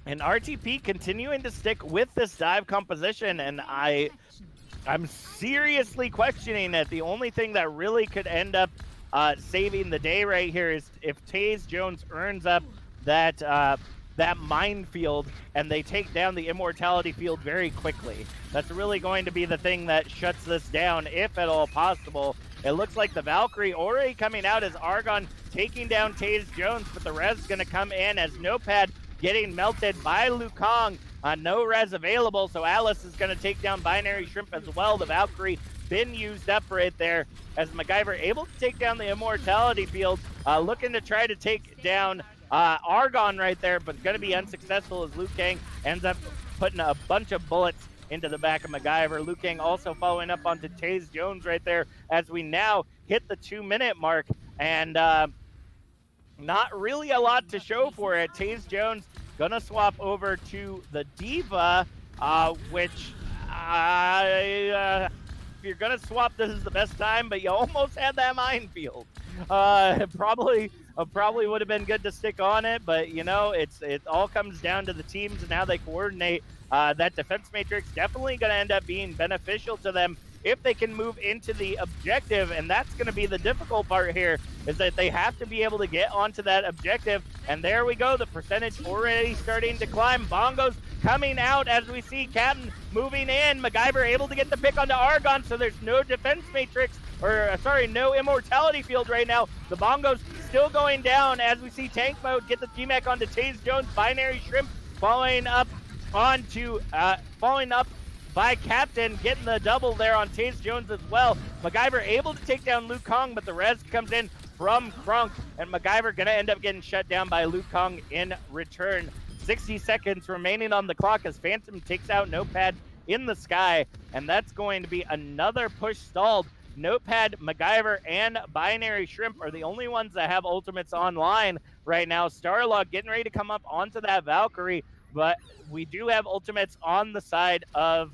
And RTP continuing to stick with this dive composition, and I'm seriously questioning it. The only thing that really could end up saving the day right here is if Taze Jones earns up that minefield and they take down the Immortality Field very quickly. That's really going to be the thing that shuts this down, if at all possible. It looks like the Valkyrie already coming out as Argon taking down Taze Jones, but the res is going to come in as Notepad getting melted by Liu Kang. No res available, so Alice is going to take down Binary Shrimp as well. The Valkyrie been used up right there as MacGyver able to take down the Immortality Field, looking to try to take down Argon right there, but going to be unsuccessful as Liu Kang ends up putting a bunch of bullets into the back of MacGyver. Liu Kang also following up onto Taze Jones right there as we now hit the 2-minute mark, and not really a lot to show for it. Taze Jones gonna swap over to the Diva, which if you're gonna swap, this is the best time, but you almost had that minefield. Probably would have been good to stick on it, but you know, it all comes down to the teams and how they coordinate. That defense matrix definitely going to end up being beneficial to them if they can move into the objective, and that's going to be the difficult part here, is that they have to be able to get onto that objective. And there we go, the percentage already starting to climb. Bongos coming out as we see Captain moving in. MacGyver able to get the pick onto Argon, so there's no defense matrix, or sorry, no immortality field right now. The Bongos still going down as we see tank mode get the G-Mac onto Taze Jones. Binary Shrimp following up by Captain, getting the double there on Taze Jones as well. MacGyver able to take down Liu Kang, but the res comes in from Crunk, and MacGyver gonna end up getting shut down by Liu Kang in return. 60 seconds remaining on the clock as Phantom takes out Notepad in the sky, and that's going to be another push stalled. Notepad, MacGyver, and Binary Shrimp are the only ones that have ultimates online right now. Starlog getting ready to come up onto that Valkyrie, but we do have ultimates on the side of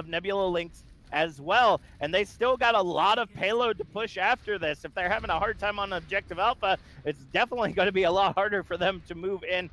Nebula Lynx as well, and they still got a lot of payload to push after this. If they're having a hard time on Objective Alpha, it's definitely going to be a lot harder for them to move in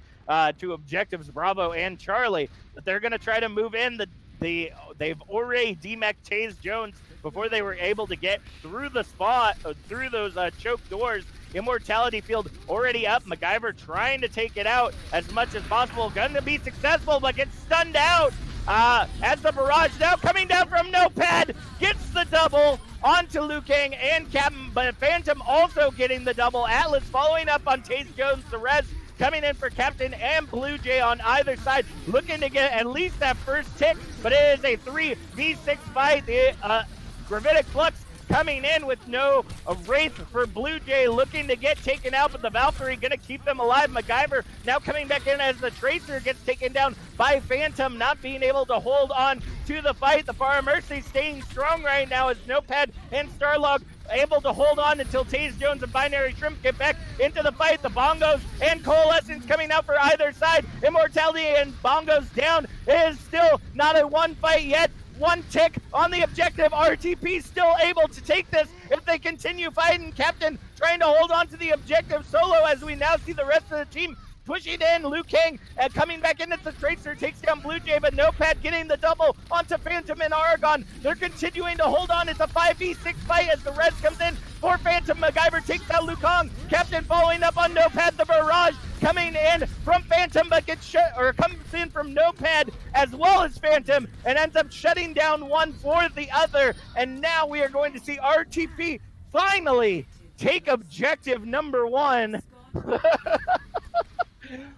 to Objectives Bravo and Charlie. But they're going to try to move in. They've already DMAC'd Taze Jones before they were able to get through the spot, through those choke doors. Immortality Field already up. MacGyver trying to take it out as much as possible. Going to be successful, but gets stunned out. As the barrage now coming down from Notepad gets the double onto Liu Kang and Captain, but Phantom also getting the double. Atlas following up on Taze Jones. The res coming in for Captain and Blue Jay on either side, looking to get at least that first tick, but it is a 3v6 fight. The Gravitic Flux coming in with no Wraith for Blue Jay, looking to get taken out, but the Valkyrie gonna keep them alive. MacGyver now coming back in as the Tracer gets taken down by Phantom, not being able to hold on to the fight. The Far Mercy staying strong right now as Notepad and Starlog able to hold on until Taze Jones and Binary Shrimp get back into the fight. The Bongos and Coalescence coming out for either side. Immortality and Bongos down. It is still not a one fight yet. One tick on the objective. RTP still able to take this if they continue fighting. Captain trying to hold on to the objective solo as we now see the rest of the team pushing in. Liu Kang coming back in. It's the Tracer, takes down Blue Jay, but Notepad getting the double onto Phantom and Argon. They're continuing to hold on. It's a 5v6 fight as the res comes in for Phantom. MacGyver takes out Liu Kang. Captain following up on Notepad. The barrage coming in from Phantom, but gets shut, or comes in from Notepad as well as Phantom, and ends up shutting down one for the other. And now we are going to see RTP finally take objective number 1.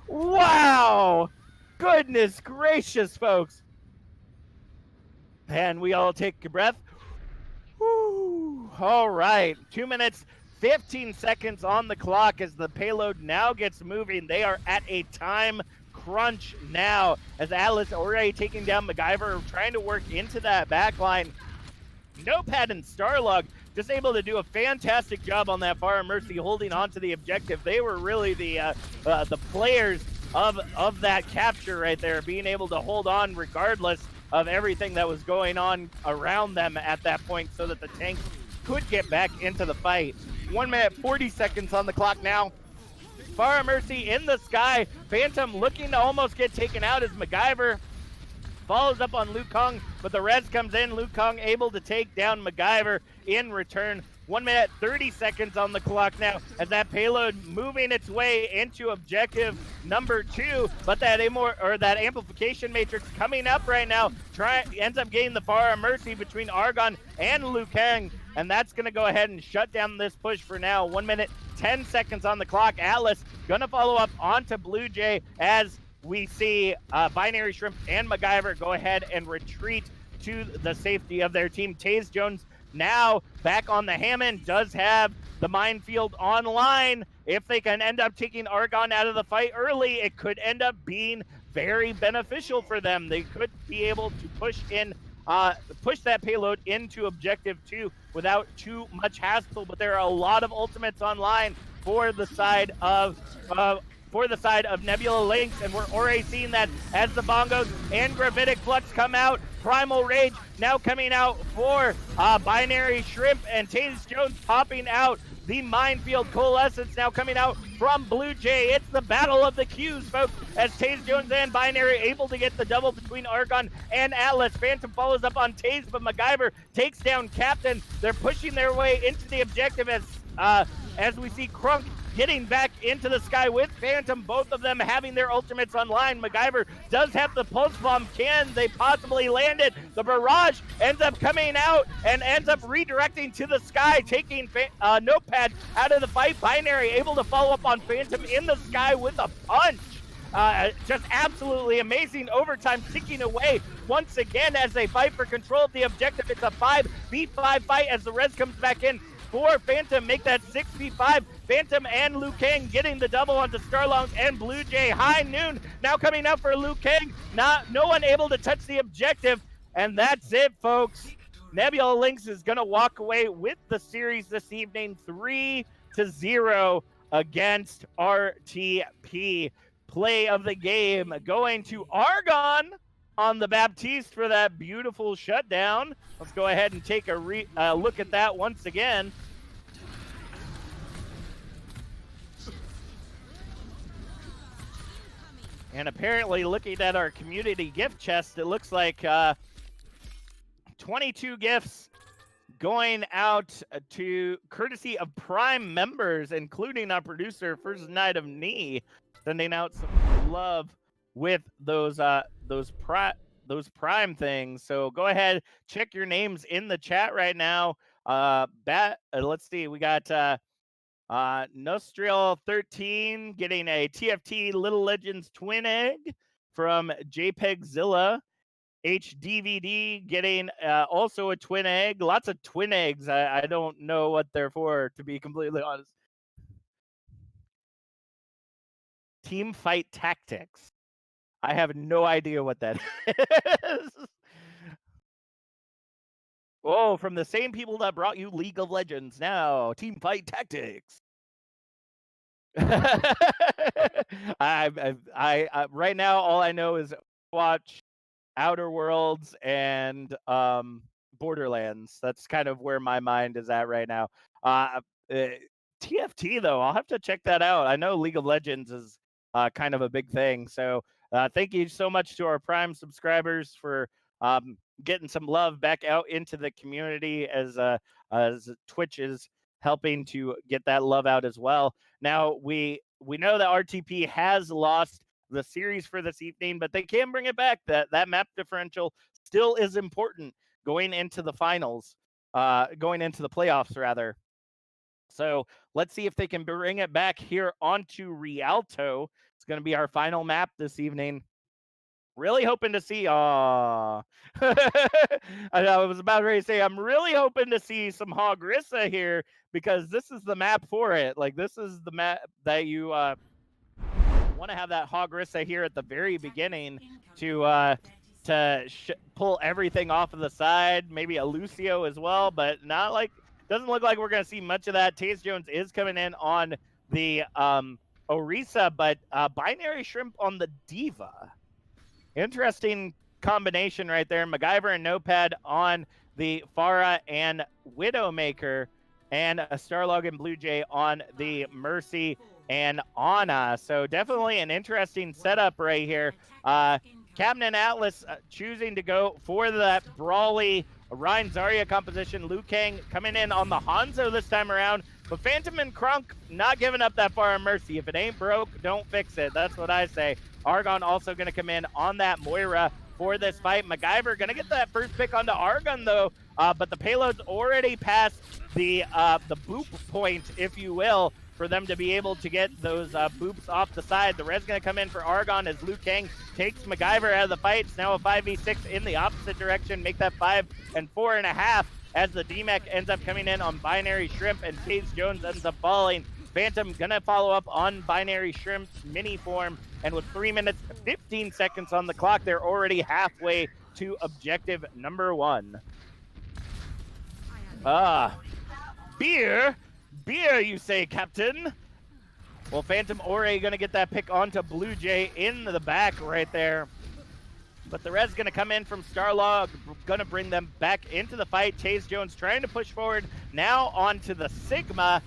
Wow! Goodness gracious, folks. And we all take a breath. Woo. All right, 2 minutes, 15 seconds on the clock as the payload now gets moving. They are at a time crunch now as Atlas already taking down MacGyver, trying to work into that backline. Notepad and Starlog just able to do a fantastic job on that Far Mercy, holding on to the objective. They were really the players of that capture right there, being able to hold on regardless of everything that was going on around them at that point so that the tank could get back into the fight. 1 minute, 40 seconds on the clock now. Far Mercy in the sky. Phantom looking to almost get taken out as MacGyver follows up on Liu Kang, but the res comes in. Liu Kang able to take down MacGyver in return. 1 minute, 30 seconds on the clock now as that payload moving its way into objective number 2, but that amplification matrix coming up right now ends up getting the Far Mercy between Argon and Liu Kang, and that's going to go ahead and shut down this push for now. 1 minute, 10 seconds on the clock. Atlas going to follow up onto Blue Jay as we see Binary Shrimp and MacGyver go ahead and retreat to the safety of their team. Taze Jones now back on the Hammond, does have the minefield online. If they can end up taking Argon out of the fight early, it could end up being very beneficial for them. They could be able to push that payload into objective 2 without too much hassle, but there are a lot of ultimates online for the side of Nebula Lynx, and we're already seeing that as the Bongos and Gravitic Flux come out. Primal Rage now coming out for Binary Shrimp, and Taze Jones popping out. The Minefield Coalescence now coming out from Blue Jay. It's the battle of the Qs, folks, as Taze Jones and Binary able to get the double between Argon and Atlas. Phantom follows up on Taze, but MacGyver takes down Captain. They're pushing their way into the objective as we see Crunk getting back into the sky with Phantom, both of them having their ultimates online. MacGyver does have the pulse bomb. Can they possibly land it? The barrage ends up coming out and ends up redirecting to the sky, taking Notepad out of the fight. Binary able to follow up on Phantom in the sky with a punch. Just absolutely amazing. Overtime ticking away once again as they fight for control of the objective. It's a 5v5 fight as the res comes back in for Phantom, make that 6v5. Phantom and Liu Kang getting the double onto Starlong and Blue Jay. High Noon now coming out for Liu Kang. No one able to touch the objective, and that's it, folks. Nebula Lynx is going to walk away with the series this evening, 3-0 against RTP. Play of the game going to Argon on the Baptiste for that beautiful shutdown. Let's go ahead and take a look at that once again. And apparently, looking at our community gift chest, it looks like 22 gifts going out to courtesy of Prime members, including our producer, First Night of Knee, sending out some love with those Prime things. So go ahead, check your names in the chat right now. Let's see, we got Nostriel 13 getting a TFT Little Legends twin egg from JPEGzilla. HDVD getting also a twin egg. Lots of twin eggs. I don't know what they're for, to be completely honest. Team Fight Tactics. I have no idea what that is. Oh, from the same people that brought you League of Legends now, Team Fight Tactics. I right now all I know is watch Outer Worlds and Borderlands. That's kind of where my mind is at right now. TFT though, I'll have to check that out. I know League of Legends is kind of a big thing. So thank you so much to our Prime subscribers for getting some love back out into the community as Twitch is helping to get that love out as well. Now we know that RTP has lost the series for this evening, but they can bring it back. That map differential still is important going into the finals, going into the playoffs rather. So let's see if they can bring it back here onto Rialto. It's going to be our final map this evening. Really hoping to see, I was about ready to say, I'm really hoping to see some Hogrissa here, because this is the map for it. Like, this is the map that you want to have that Hogrissa here at the very beginning to pull everything off of the side. Maybe a Lucio as well, but not like, doesn't look like we're going to see much of that. Taze Jones is coming in on the Orisa, but Binary Shrimp on the Diva. Interesting combination right there. MacGyver and Notepad on the Pharah and Widowmaker, and a Starlog and Blue Jay on the Mercy and Ana. So definitely an interesting setup right here. Captain and Atlas choosing to go for that brawly Ryan Zarya composition. Liu Kang coming in on the Hanzo this time around. But Phantom and Crunk not giving up that far on Mercy. If it ain't broke, don't fix it. That's what I say. Argon also going to come in on that Moira for this fight. MacGyver going to get that first pick onto Argon, though. But the payload's already past the boop point, if you will, for them to be able to get those boops off the side. The res going to come in for Argon as Liu Kang takes MacGyver out of the fight. It's now a 5v6 in the opposite direction. Make that 5 and 4.5 as the DMAC ends up coming in on Binary Shrimp and Taze Jones ends up falling. Phantom going to follow up on Binary Shrimp's mini form. And with 3 minutes, 15 seconds on the clock, they're already halfway to objective number 1. Beer, you say, Captain? Well, Phantom Ore going to get that pick onto Blue Jay in the back right there. But the res going to come in from Starlog, going to bring them back into the fight. Taze Jones trying to push forward now onto the Sigma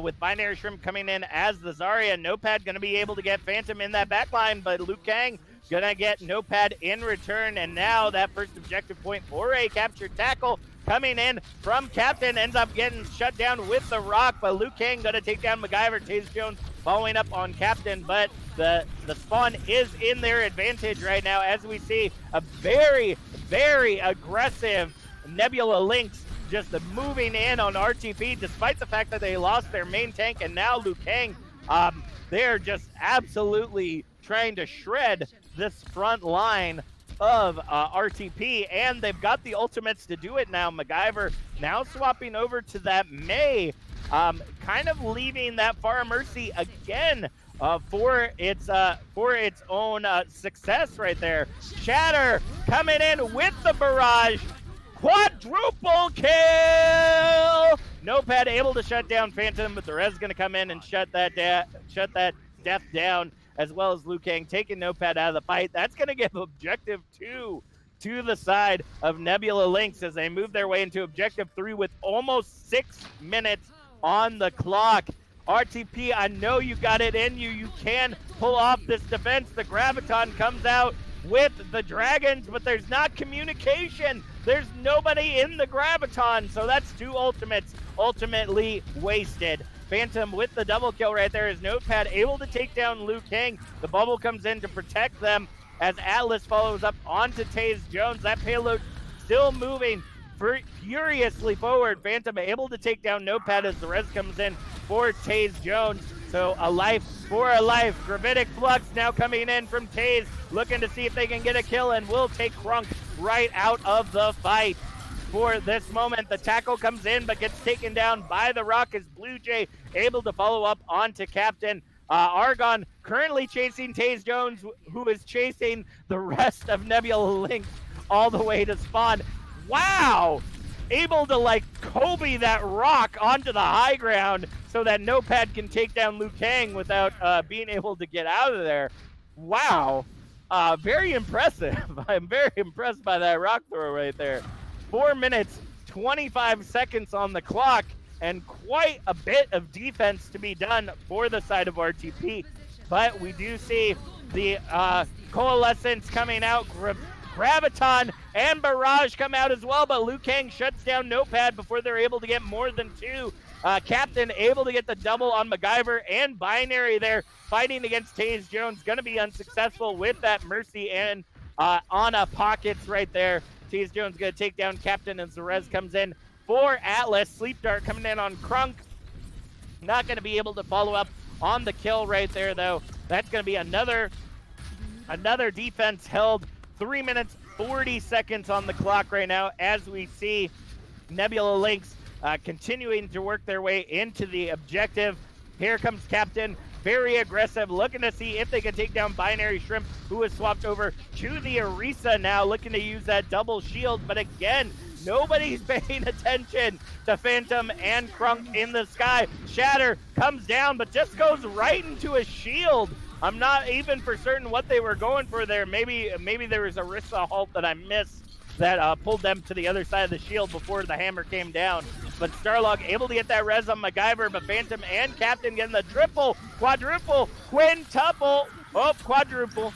with Binary Shrimp coming in as the Zarya. Notepad going to be able to get Phantom in that back line, but Liu Kang going to get Notepad in return. And now that first objective point for a captured tackle coming in from Captain ends up getting shut down with the rock, but Liu Kang going to take down MacGyver. Taze Jones following up on Captain, but the spawn is in their advantage right now as we see a very, very aggressive Nebula Lynx just moving in on RTP despite the fact that they lost their main tank, and now Liu Kang, they're just absolutely trying to shred this front line of RTP, and they've got the ultimates to do it now. MacGyver now swapping over to that May, kind of leaving that Far Mercy again for its own success right there. Shatter coming in with the barrage. Quadruple kill! Notepad able to shut down Phantom, but the res going to come in and shut that death down, as well as Liu Kang taking Notepad out of the fight. That's going to give objective 2 to the side of Nebula Lynx as they move their way into objective 3 with almost 6 minutes on the clock. RTP, I know you got it in you. You can pull off this defense. The Graviton comes out with the Dragons, but there's not communication. There's nobody in the Graviton, so that's 2 ultimates ultimately wasted. Phantom with the double kill right there is Notepad able to take down Liu Kang. The bubble comes in to protect them as Atlas follows up onto Taze Jones. That payload still moving furiously forward. Phantom able to take down Notepad as the res comes in for Taze Jones. So a life for a life. Gravitic Flux now coming in from Taze, looking to see if they can get a kill, and will take Crunk right out of the fight. For this moment, the tackle comes in but gets taken down by the rock as Blue Jay able to follow up onto Captain. Argon currently chasing Taze Jones, who is chasing the rest of Nebula Lynx all the way to spawn. Wow! Able to like Kobe that rock onto the high ground so that Notepad can take down Liu Kang without being able to get out of there. Wow. Very impressive. I'm very impressed by that rock throw right there. 4 minutes, 25 seconds on the clock, and quite a bit of defense to be done for the side of RTP. But we do see the Coalescence coming out. Graviton and Barrage come out as well, but Liu Kang shuts down Notepad before they're able to get more than 2. Captain able to get the double on MacGyver, and Binary there fighting against Taze Jones. Going to be unsuccessful with that Mercy and Ana pockets right there. Taze Jones going to take down Captain as the res comes in for Atlas. Sleep Dart coming in on Crunk. Not going to be able to follow up on the kill right there, though. That's going to be another defense held. 3 minutes, 40 seconds on the clock right now as we see Nebula Lynx continuing to work their way into the objective. Here comes Captain, very aggressive, looking to see if they can take down Binary Shrimp, who is swapped over to the Orisa now, looking to use that double shield. But again, nobody's paying attention to Phantom and Crunk in the sky. Shatter comes down, but just goes right into a shield. I'm not even for certain what they were going for there. Maybe there was a Orisa halt that I missed that pulled them to the other side of the shield before the hammer came down. But Starlog able to get that res on MacGyver, but Phantom and Captain getting the triple, quadruple, quintuple, quadruple.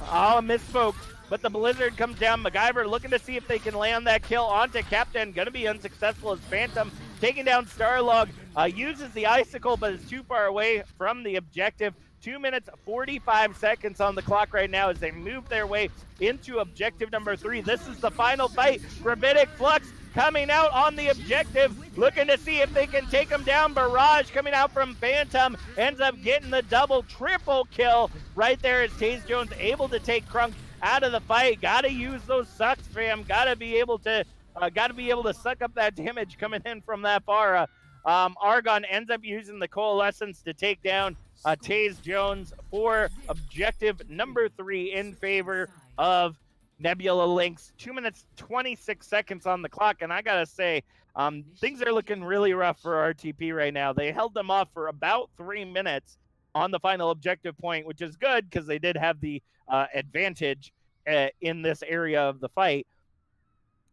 Oh, misspoke. But the Blizzard comes down. MacGyver looking to see if they can land that kill onto Captain. Going to be unsuccessful as Phantom taking down Starlog. Uses the Icicle, but is too far away from the objective. 2 minutes, 45 seconds on the clock right now as they move their way into objective number 3. This is the final fight. Gravitic Flux coming out on the objective, looking to see if they can take him down. Barrage coming out from Phantom, ends up getting the triple kill right there as Taze Jones able to take Crunk out of the fight. Gotta use those sucks, fam. Gotta be able to suck up that damage coming in from that far. Argon ends up using the Coalescence to take down Taze Jones for objective number 3 in favor of Nebula Lynx. 2 minutes 26 seconds on the clock, and I gotta say, things are looking really rough for RTP right now. They held them off for about 3 minutes on the final objective point, which is good because they did have the advantage in this area of the fight.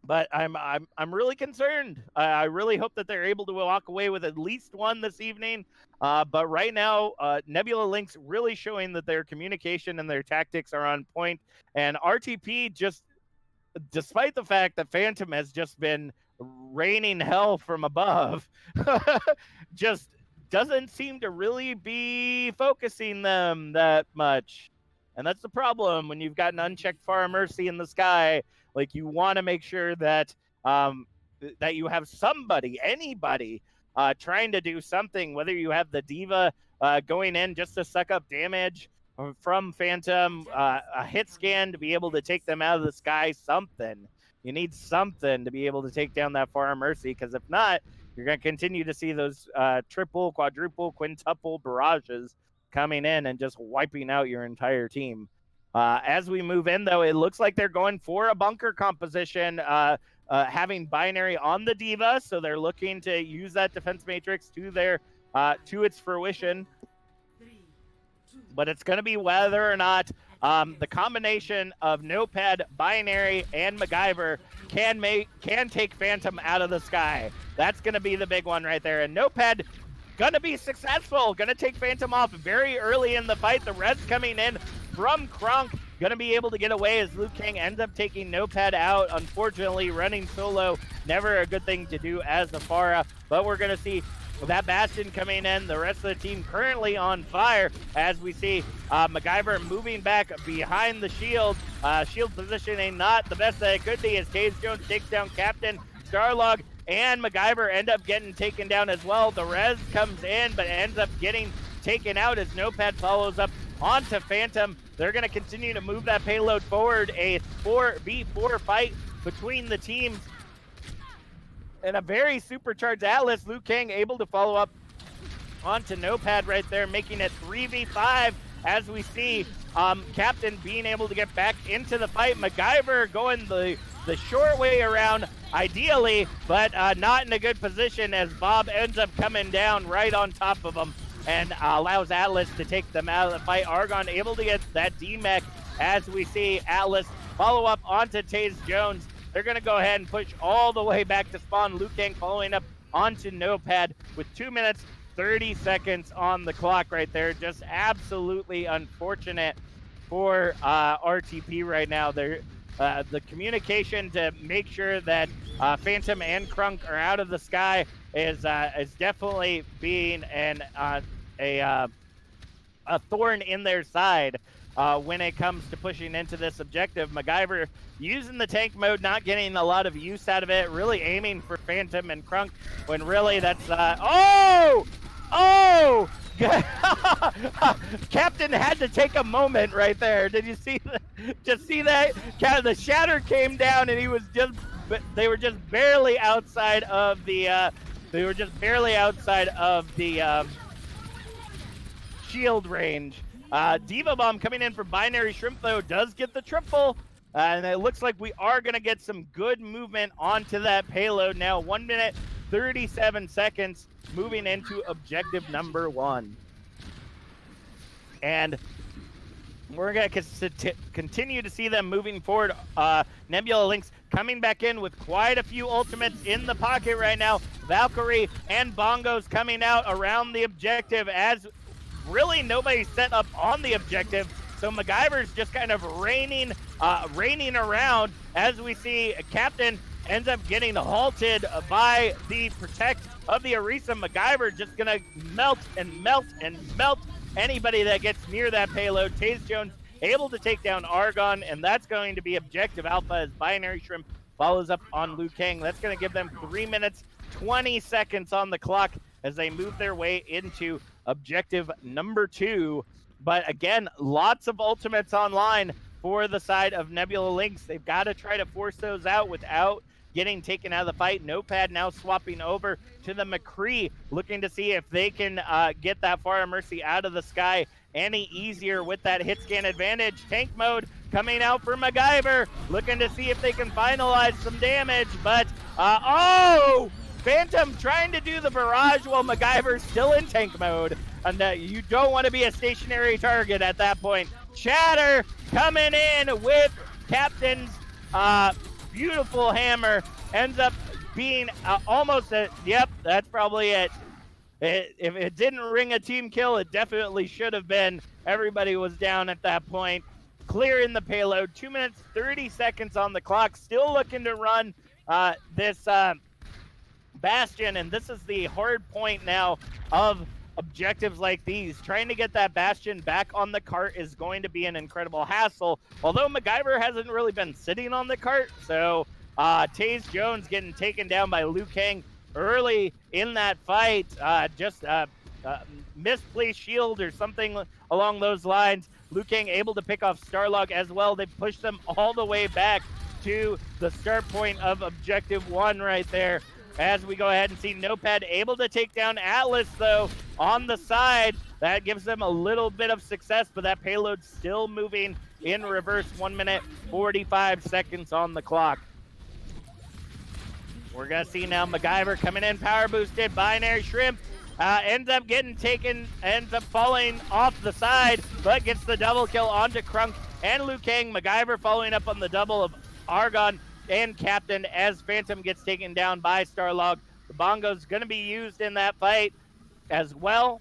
But I'm really concerned. I really hope that they're able to walk away with at least one this evening. But right now, Nebula Lynx really showing that their communication and their tactics are on point. And RTP, just despite the fact that Phantom has just been raining hell from above, just doesn't seem to really be focusing them that much. And that's the problem when you've got an unchecked Far Mercy in the sky. Like, you want to make sure that that you have somebody, anybody, trying to do something, whether you have the Diva going in just to suck up damage from Phantom, a hit scan to be able to take them out of the sky, something. You need something to be able to take down that Far Mercy, because if not, you're going to continue to see those triple, quadruple, quintuple barrages coming in and just wiping out your entire team. As we move in, though, it looks like they're going for a bunker composition, having binary on the Diva, so they're looking to use that defense matrix to their to its fruition. But it's going to be whether or not the combination of Notepad, Binary, and MacGyver can take Phantom out of the sky. That's going to be the big one right there. And Notepad gonna be successful, gonna take Phantom off very early in the fight. The Reds coming in from Kronk, gonna be able to get away as Liu Kang ends up taking Notepad out. Unfortunately, running solo, never a good thing to do as the Pharah, but we're gonna see that Bastion coming in. The rest of the team currently on fire as we see MacGyver moving back behind the shield. Shield positioning not the best that it could be as Taze Jones takes down Captain. Starlog and MacGyver end up getting taken down as well. The res comes in, but ends up getting taken out as Notepad follows up onto Phantom. They're going to continue to move that payload forward. A 4v4 fight between the teams. And a very supercharged Atlas. Liu Kang able to follow up onto Notepad right there, making it 3v5 as we see Captain being able to get back into the fight. MacGyver going the short way around, ideally, but not in a good position as Bob ends up coming down right on top of him and allows Atlas to take them out of the fight. Argon able to get that D-Mech as we see Atlas follow up onto Taze Jones. They're going to go ahead and push all the way back to spawn. Liu Kang following up onto Notepad with 2 minutes 30 seconds on the clock right there. Just absolutely unfortunate for RTP right now. They're the communication to make sure that Phantom and Krunk are out of the sky is definitely being a thorn in their side when it comes to pushing into this objective. MacGyver using the tank mode, not getting a lot of use out of it, really aiming for Phantom and Krunk when really that's Captain had to take a moment right there. Did you see that? Just see that? The shatter came down and they were just barely outside of the shield range. Diva Bomb coming in for Binary Shrimp though does get the triple. And it looks like we are going to get some good movement onto that payload now. 1 minute 37 seconds moving into objective number 1. And we're going to continue to see them moving forward. Nebula Lynx coming back in with quite a few ultimates in the pocket right now. Valkyrie and Bongos coming out around the objective as really nobody's set up on the objective. So MacGyver's just kind of raining around as we see Captain ends up getting halted by the protect of the Orisa. MacGyver just gonna melt and melt and melt anybody that gets near that payload. Taze Jones able to take down Argon, and that's going to be objective alpha as Binary Shrimp follows up on Liu Kang. That's going to give them 3 minutes, 20 seconds on the clock as they move their way into objective number 2. But again, lots of ultimates online for the side of Nebula Lynx. They've got to try to force those out without getting taken out of the fight. Notepad now swapping over to the McCree, looking to see if they can get that Fire Mercy out of the sky any easier with that hit scan advantage. Tank mode coming out for MacGyver, looking to see if they can finalize some damage, but oh! Phantom trying to do the barrage while MacGyver's still in tank mode, and you don't want to be a stationary target at that point. Chatter coming in with Captain's beautiful hammer, ends up being almost a, yep, that's probably it. If it didn't ring a team kill, it definitely should have been. Everybody was down at that point. Clearing the payload, 2 minutes, 30 seconds on the clock, still looking to run this Bastion, and this is the hard point now of objectives like these. Trying to get that Bastion back on the cart is going to be an incredible hassle, although MacGyver hasn't really been sitting on the cart, so Taze Jones getting taken down by Liu Kang early in that fight, misplaced shield or something along those lines. Liu Kang able to pick off Starlog as well. They push them all the way back to the start point of objective 1 right there. As we go ahead and see Notepad able to take down Atlas, though, on the side. That gives them a little bit of success, but that payload still moving in reverse. 1 minute, 45 seconds on the clock. We're going to see now MacGyver coming in, power boosted. Binary Shrimp ends up falling off the side, but gets the double kill onto Crunk and Liu Kang. MacGyver following up on the double of Argon and Captain as Phantom gets taken down by Starlog. The bongo's going to be used in that fight as well,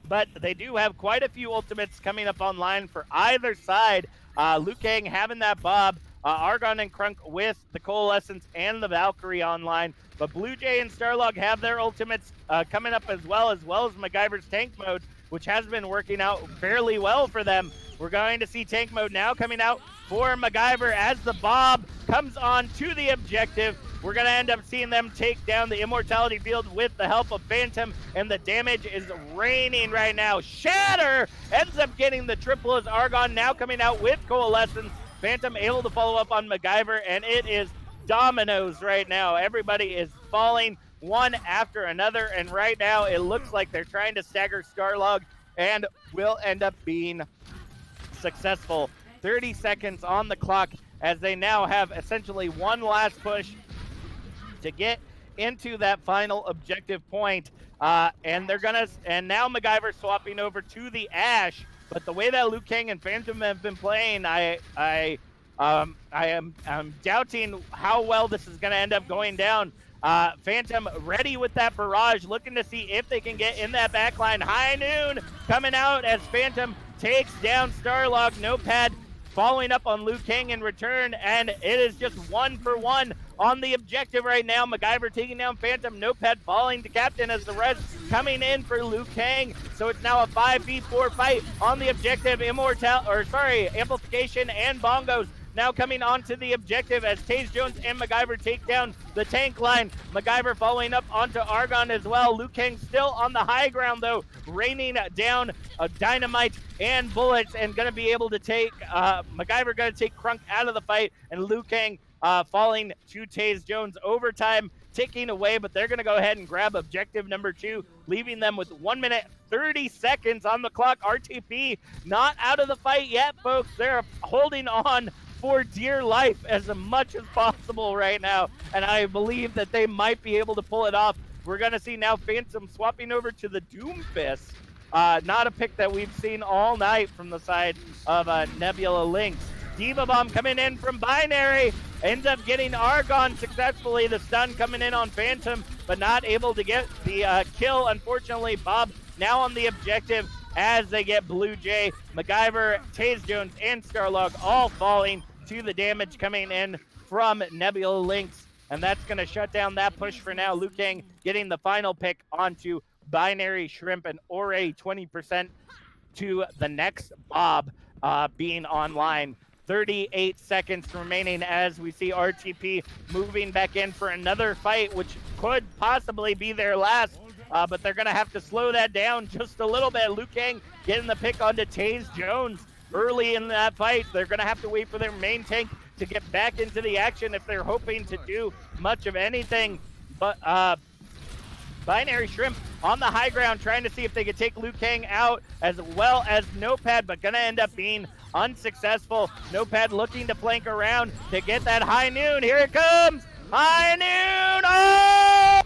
but they do have quite a few ultimates coming up online for either side. Liu Kang having that Bob, Argon and Crunk with the Coalescence and the Valkyrie online, but Blue Jay and Starlog have their ultimates coming up as well as MacGyver's tank mode, which has been working out fairly well for them. We're going to see tank mode now coming out for MacGyver as the Bob comes on to the objective. We're going to end up seeing them take down the Immortality Field with the help of Phantom, and the damage is raining right now. Shatter ends up getting the triple as Argon now coming out with Coalescence. Phantom able to follow up on MacGyver, and it is dominoes right now. Everybody is falling one after another, and right now it looks like they're trying to stagger Starlog and will end up being successful. 30 seconds on the clock as they now have essentially one last push to get into that final objective point. And now MacGyver swapping over to the Ash. But the way that Liu Kang and Phantom have been playing, I'm doubting how well this is going to end up going down. Phantom ready with that barrage, looking to see if they can get in that backline. High Noon coming out as Phantom takes down Starlog. Notepad following up on Liu Kang in return, and it is just 1-for-1 on the objective right now. MacGyver taking down Phantom, Notepad falling to Captain as the rest coming in for Liu Kang. So it's now a 5v4 fight on the objective. Amplification and Bongos now coming onto the objective as Taze Jones and MacGyver take down the tank line. MacGyver following up onto Argon as well. Liu Kang still on the high ground, though, raining down dynamite and bullets, and going to be able to take MacGyver going to take Crunk out of the fight, and Liu Kang falling to Taze Jones. Overtime ticking away, but they're going to go ahead and grab objective number 2, leaving them with 1 minute 30 seconds on the clock. RTP not out of the fight yet, folks. They're holding on for dear life as much as possible right now, and I believe that they might be able to pull it off. We're going to see now Phantom swapping over to the Doomfist. Not a pick that we've seen all night from the side of Nebula Lynx. Diva Bomb coming in from Binary, ends up getting Argon successfully. The stun coming in on Phantom, but not able to get the kill. Unfortunately, Bob now on the objective as they get Blue Jay, MacGyver, Taze Jones, and Starlog all falling to the damage coming in from Nebula Lynx. And that's going to shut down that push for now. Liu Kang getting the final pick onto Binary Shrimp, and already 20% to the next Bob being online 38 seconds remaining as we see RTP moving back in for another fight, which could possibly be their last. But they're going to have to slow that down just a little bit. Liu Kang getting the pick onto Taze Jones early in that fight. They're going to have to wait for their main tank to get back into the action if they're hoping to do much of anything. But Binary Shrimp on the high ground trying to see if they could take Liu Kang out, as well as Notepad, but going to end up being unsuccessful. Notepad looking to flank around to get that high noon. Here it comes! High noon! Oh!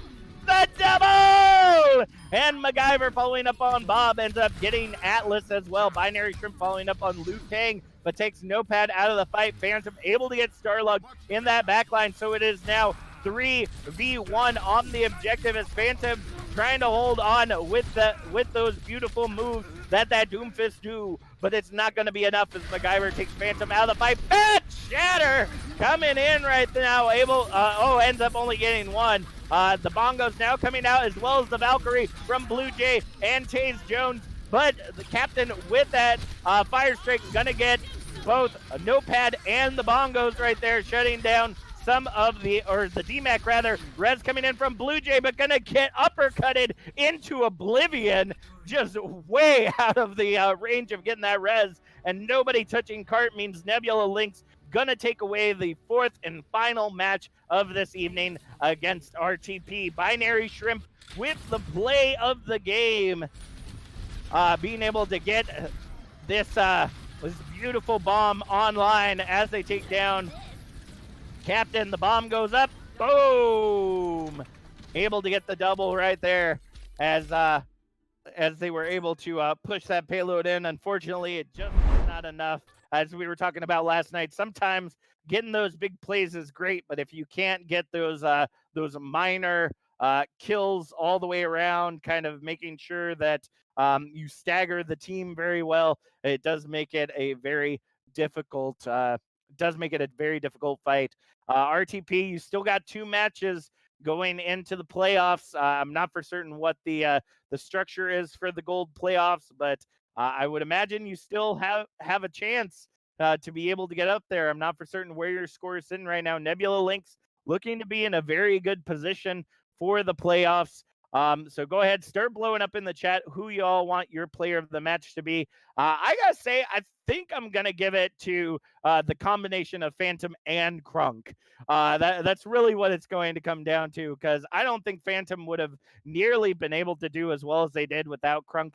The double! And MacGyver following up on Bob ends up getting Atlas as well. Binary Shrimp following up on Liu Kang, but takes Notepad out of the fight. Phantom able to get Starlug in that backline, so it is now 3v1 on the objective as Phantom trying to hold on with those beautiful moves that Doomfist do, but it's not going to be enough as MacGyver takes Phantom out of the fight. Fat Shatter coming in right now, ends up only getting one. The Bongos now coming out, as well as the Valkyrie from Blue Jay and Taze Jones, but the captain with that Fire Strike gonna get both a Notepad and the Bongos right there, shutting down some of the DMAC rather. Rez coming in from Blue Jay, but gonna get uppercutted into oblivion, just way out of the range of getting that Rez, and nobody touching cart means Nebula Lynx gonna take away the fourth and final match of this evening against RTP. Binary Shrimp with the play of the game, being able to get this beautiful bomb online as they take down Captain. The bomb goes up, boom! Able to get the double right there as they were able to push that payload in. Unfortunately, it just was not enough. As we were talking about last night, sometimes getting those big plays is great, but if you can't get those minor kills all the way around, kind of making sure that you stagger the team very well, it does make it a very difficult fight. RTP, you still got 2 matches going into the playoffs. I'm not for certain what the structure is for the gold playoffs, but I would imagine you still have a chance to be able to get up there. I'm not for certain where your score is sitting right now. Nebula Lynx looking to be in a very good position for the playoffs. So go ahead, start blowing up in the chat who y'all want your player of the match to be. I gotta say, I think I'm gonna give it to the combination of Phantom and Crunk. That's really what it's going to come down to, because I don't think Phantom would have nearly been able to do as well as they did without Crunk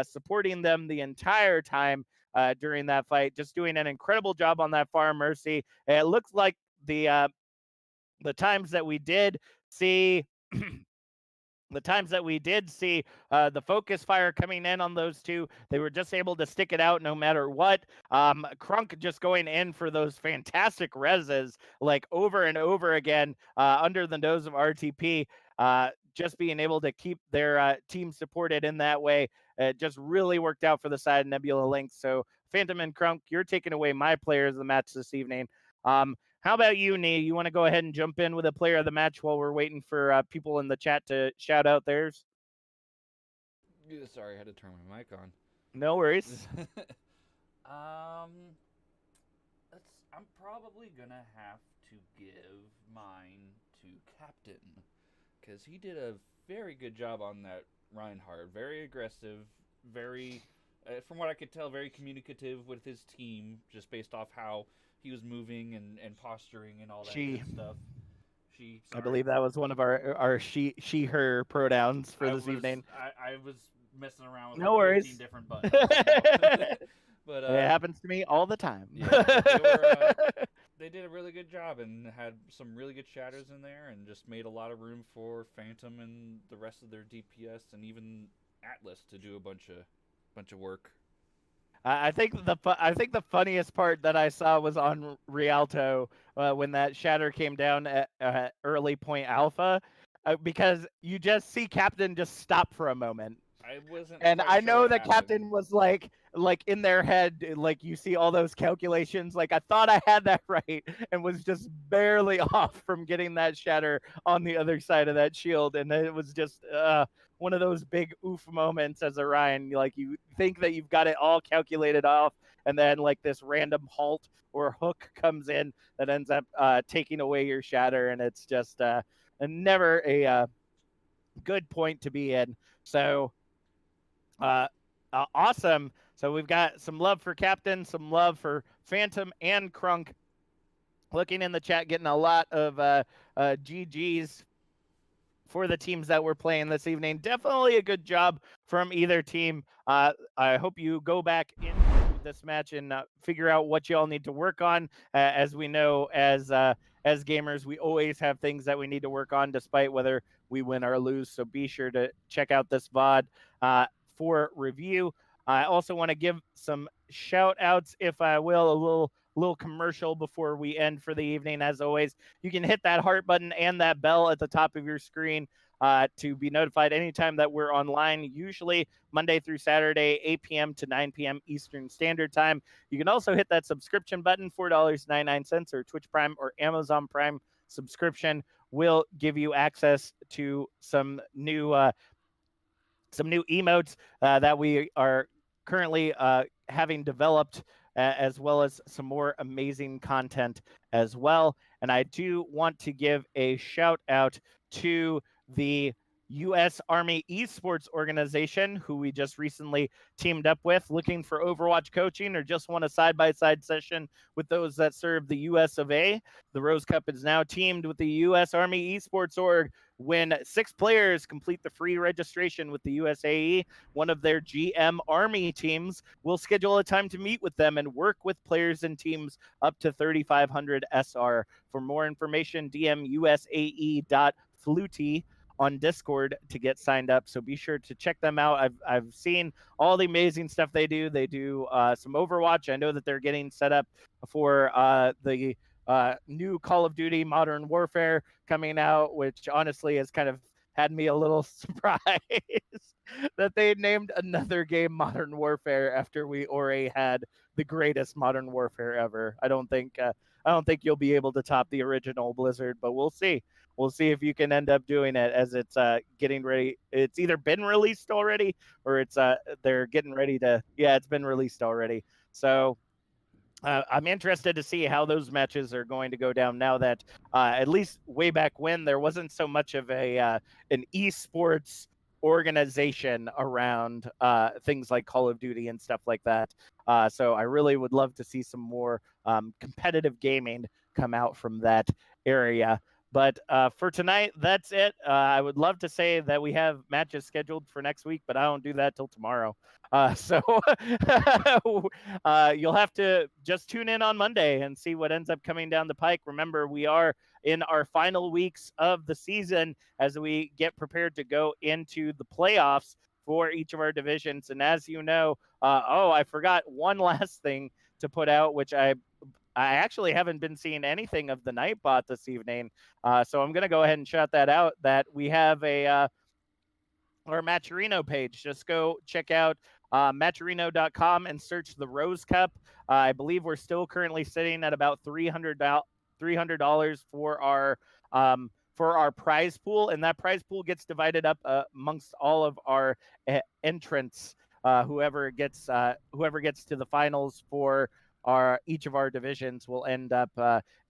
supporting them the entire time during that fight, just doing an incredible job on that Far Mercy. It looks like the times that we did see the focus fire coming in on those two, they were just able to stick it out no matter what. Crunk just going in for those fantastic reses, like over and over again, under the nose of RTP, just being able to keep their team supported in that way. It just really worked out for the side of Nebula Lynx. So Phantom and Crunk, you're taking away my players of the match this evening. How about you, Nee? You want to go ahead and jump in with a player of the match while we're waiting for people in the chat to shout out theirs? Yeah, sorry, I had to turn my mic on. No worries. I'm probably gonna have to give mine to Captain, because he did a very good job on that Reinhardt. Very aggressive, very, from what I could tell, very communicative with his team, just based off how he was moving and posturing and all that good stuff. I believe that was one of our she/her pronouns for this evening. I was messing around with no worries. 15 different buttons. But it happens to me all the time. Yeah, they did a really good job and had some really good shatters in there, and just made a lot of room for Phantom and the rest of their DPS and even Atlas to do a bunch of work. I think the funniest part that I saw was on Rialto when that shatter came down at early point alpha, because you just see Captain just stop for a moment. I wasn't. And I know sure that Captain was like like in their head, like you see all those calculations. Like I thought I had that right and was just barely off from getting that shatter on the other side of that shield, and it was just one of those big oof moments as Orion. Like you think that you've got it all calculated off, and then like this random halt or hook comes in that ends up taking away your shatter, and it's just never a good point to be in. So awesome. So we've got some love for Captain, some love for Phantom and Crunk. Looking in the chat, getting a lot of GGs for the teams that we're playing this evening. Definitely a good job from either team. I hope you go back into this match and figure out what you all need to work on. As we know, as gamers, we always have things that we need to work on, despite whether we win or lose. So be sure to check out this VOD for review. I also want to give some shout outs, if I will, a little commercial before we end for the evening. As always, you can hit that heart button and that bell at the top of your screen to be notified anytime that we're online, usually Monday through Saturday, 8 p.m. to 9 p.m. Eastern Standard Time. You can also hit that subscription button, $4.99, or Twitch Prime or Amazon Prime subscription will give you access to some new emotes that we are currently having developed, as well as some more amazing content as well. And I do want to give a shout out to the U.S. Army Esports organization, who we just recently teamed up with, looking for Overwatch coaching or just want a side-by-side session with those that serve the U.S. of A. The Rose Cup is now teamed with the U.S. Army Esports org. When 6 players complete the free registration with the USAE, one of their GM Army teams will schedule a time to meet with them and work with players and teams up to 3,500 SR. For more information, DM usae.fluty on Discord to get signed up. So be sure to check them out. I've seen all the amazing stuff they do. They do some Overwatch. I know that they're getting set up for the new Call of Duty Modern Warfare coming out, which honestly has kind of had me a little surprised that they named another game Modern Warfare after we already had the greatest Modern Warfare ever. I don't think you'll be able to top the original Blizzard, but we'll see. We'll see if you can end up doing it, as it's getting ready. It's either been released already or it's they're getting ready to. Yeah, it's been released already. So I'm interested to see how those matches are going to go down now that at least way back when there wasn't so much of an esports organization around things like Call of Duty and stuff like that. So I really would love to see some more competitive gaming come out from that area. But for tonight, that's it. I would love to say that we have matches scheduled for next week, but I don't do that till tomorrow. So you'll have to just tune in on Monday and see what ends up coming down the pike. Remember, we are in our final weeks of the season as we get prepared to go into the playoffs for each of our divisions. And as you know, I forgot one last thing to put out, which I actually haven't been seeing anything of the Nightbot this evening. So I'm going to go ahead and shout that out, that we have our Matcherino page. Just go check out Matcherino.com and search the Rose Cup. I believe we're still currently sitting at about $300 for our prize pool, and that prize pool gets divided up amongst all of our entrants. Whoever gets to the finals for each of our divisions will end up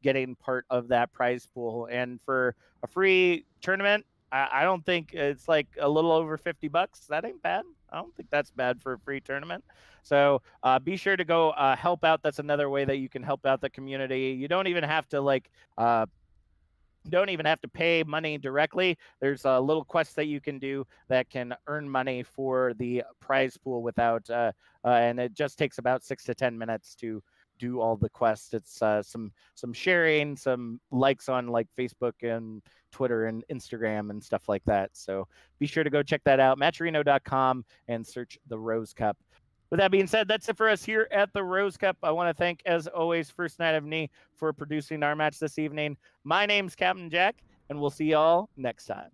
getting part of that prize pool. And for a free tournament, I don't think it's like a little over $50. That ain't bad. I don't think that's bad for a free tournament. So be sure to go help out. That's another way that you can help out the community. You don't even have to pay money directly. There's a little quest that you can do that can earn money for the prize pool without, and it just takes about 6 to 10 minutes to do all the quests. It's some sharing, some likes on like Facebook and Twitter and Instagram and stuff like that. So be sure to go check that out, Matcherino.com, and search the Rose Cup. With that being said, that's it for us here at the Rose Cup. I want to thank, as always, First Night of Knee for producing our match this evening. My name's Captain Jack, and we'll see y'all next time.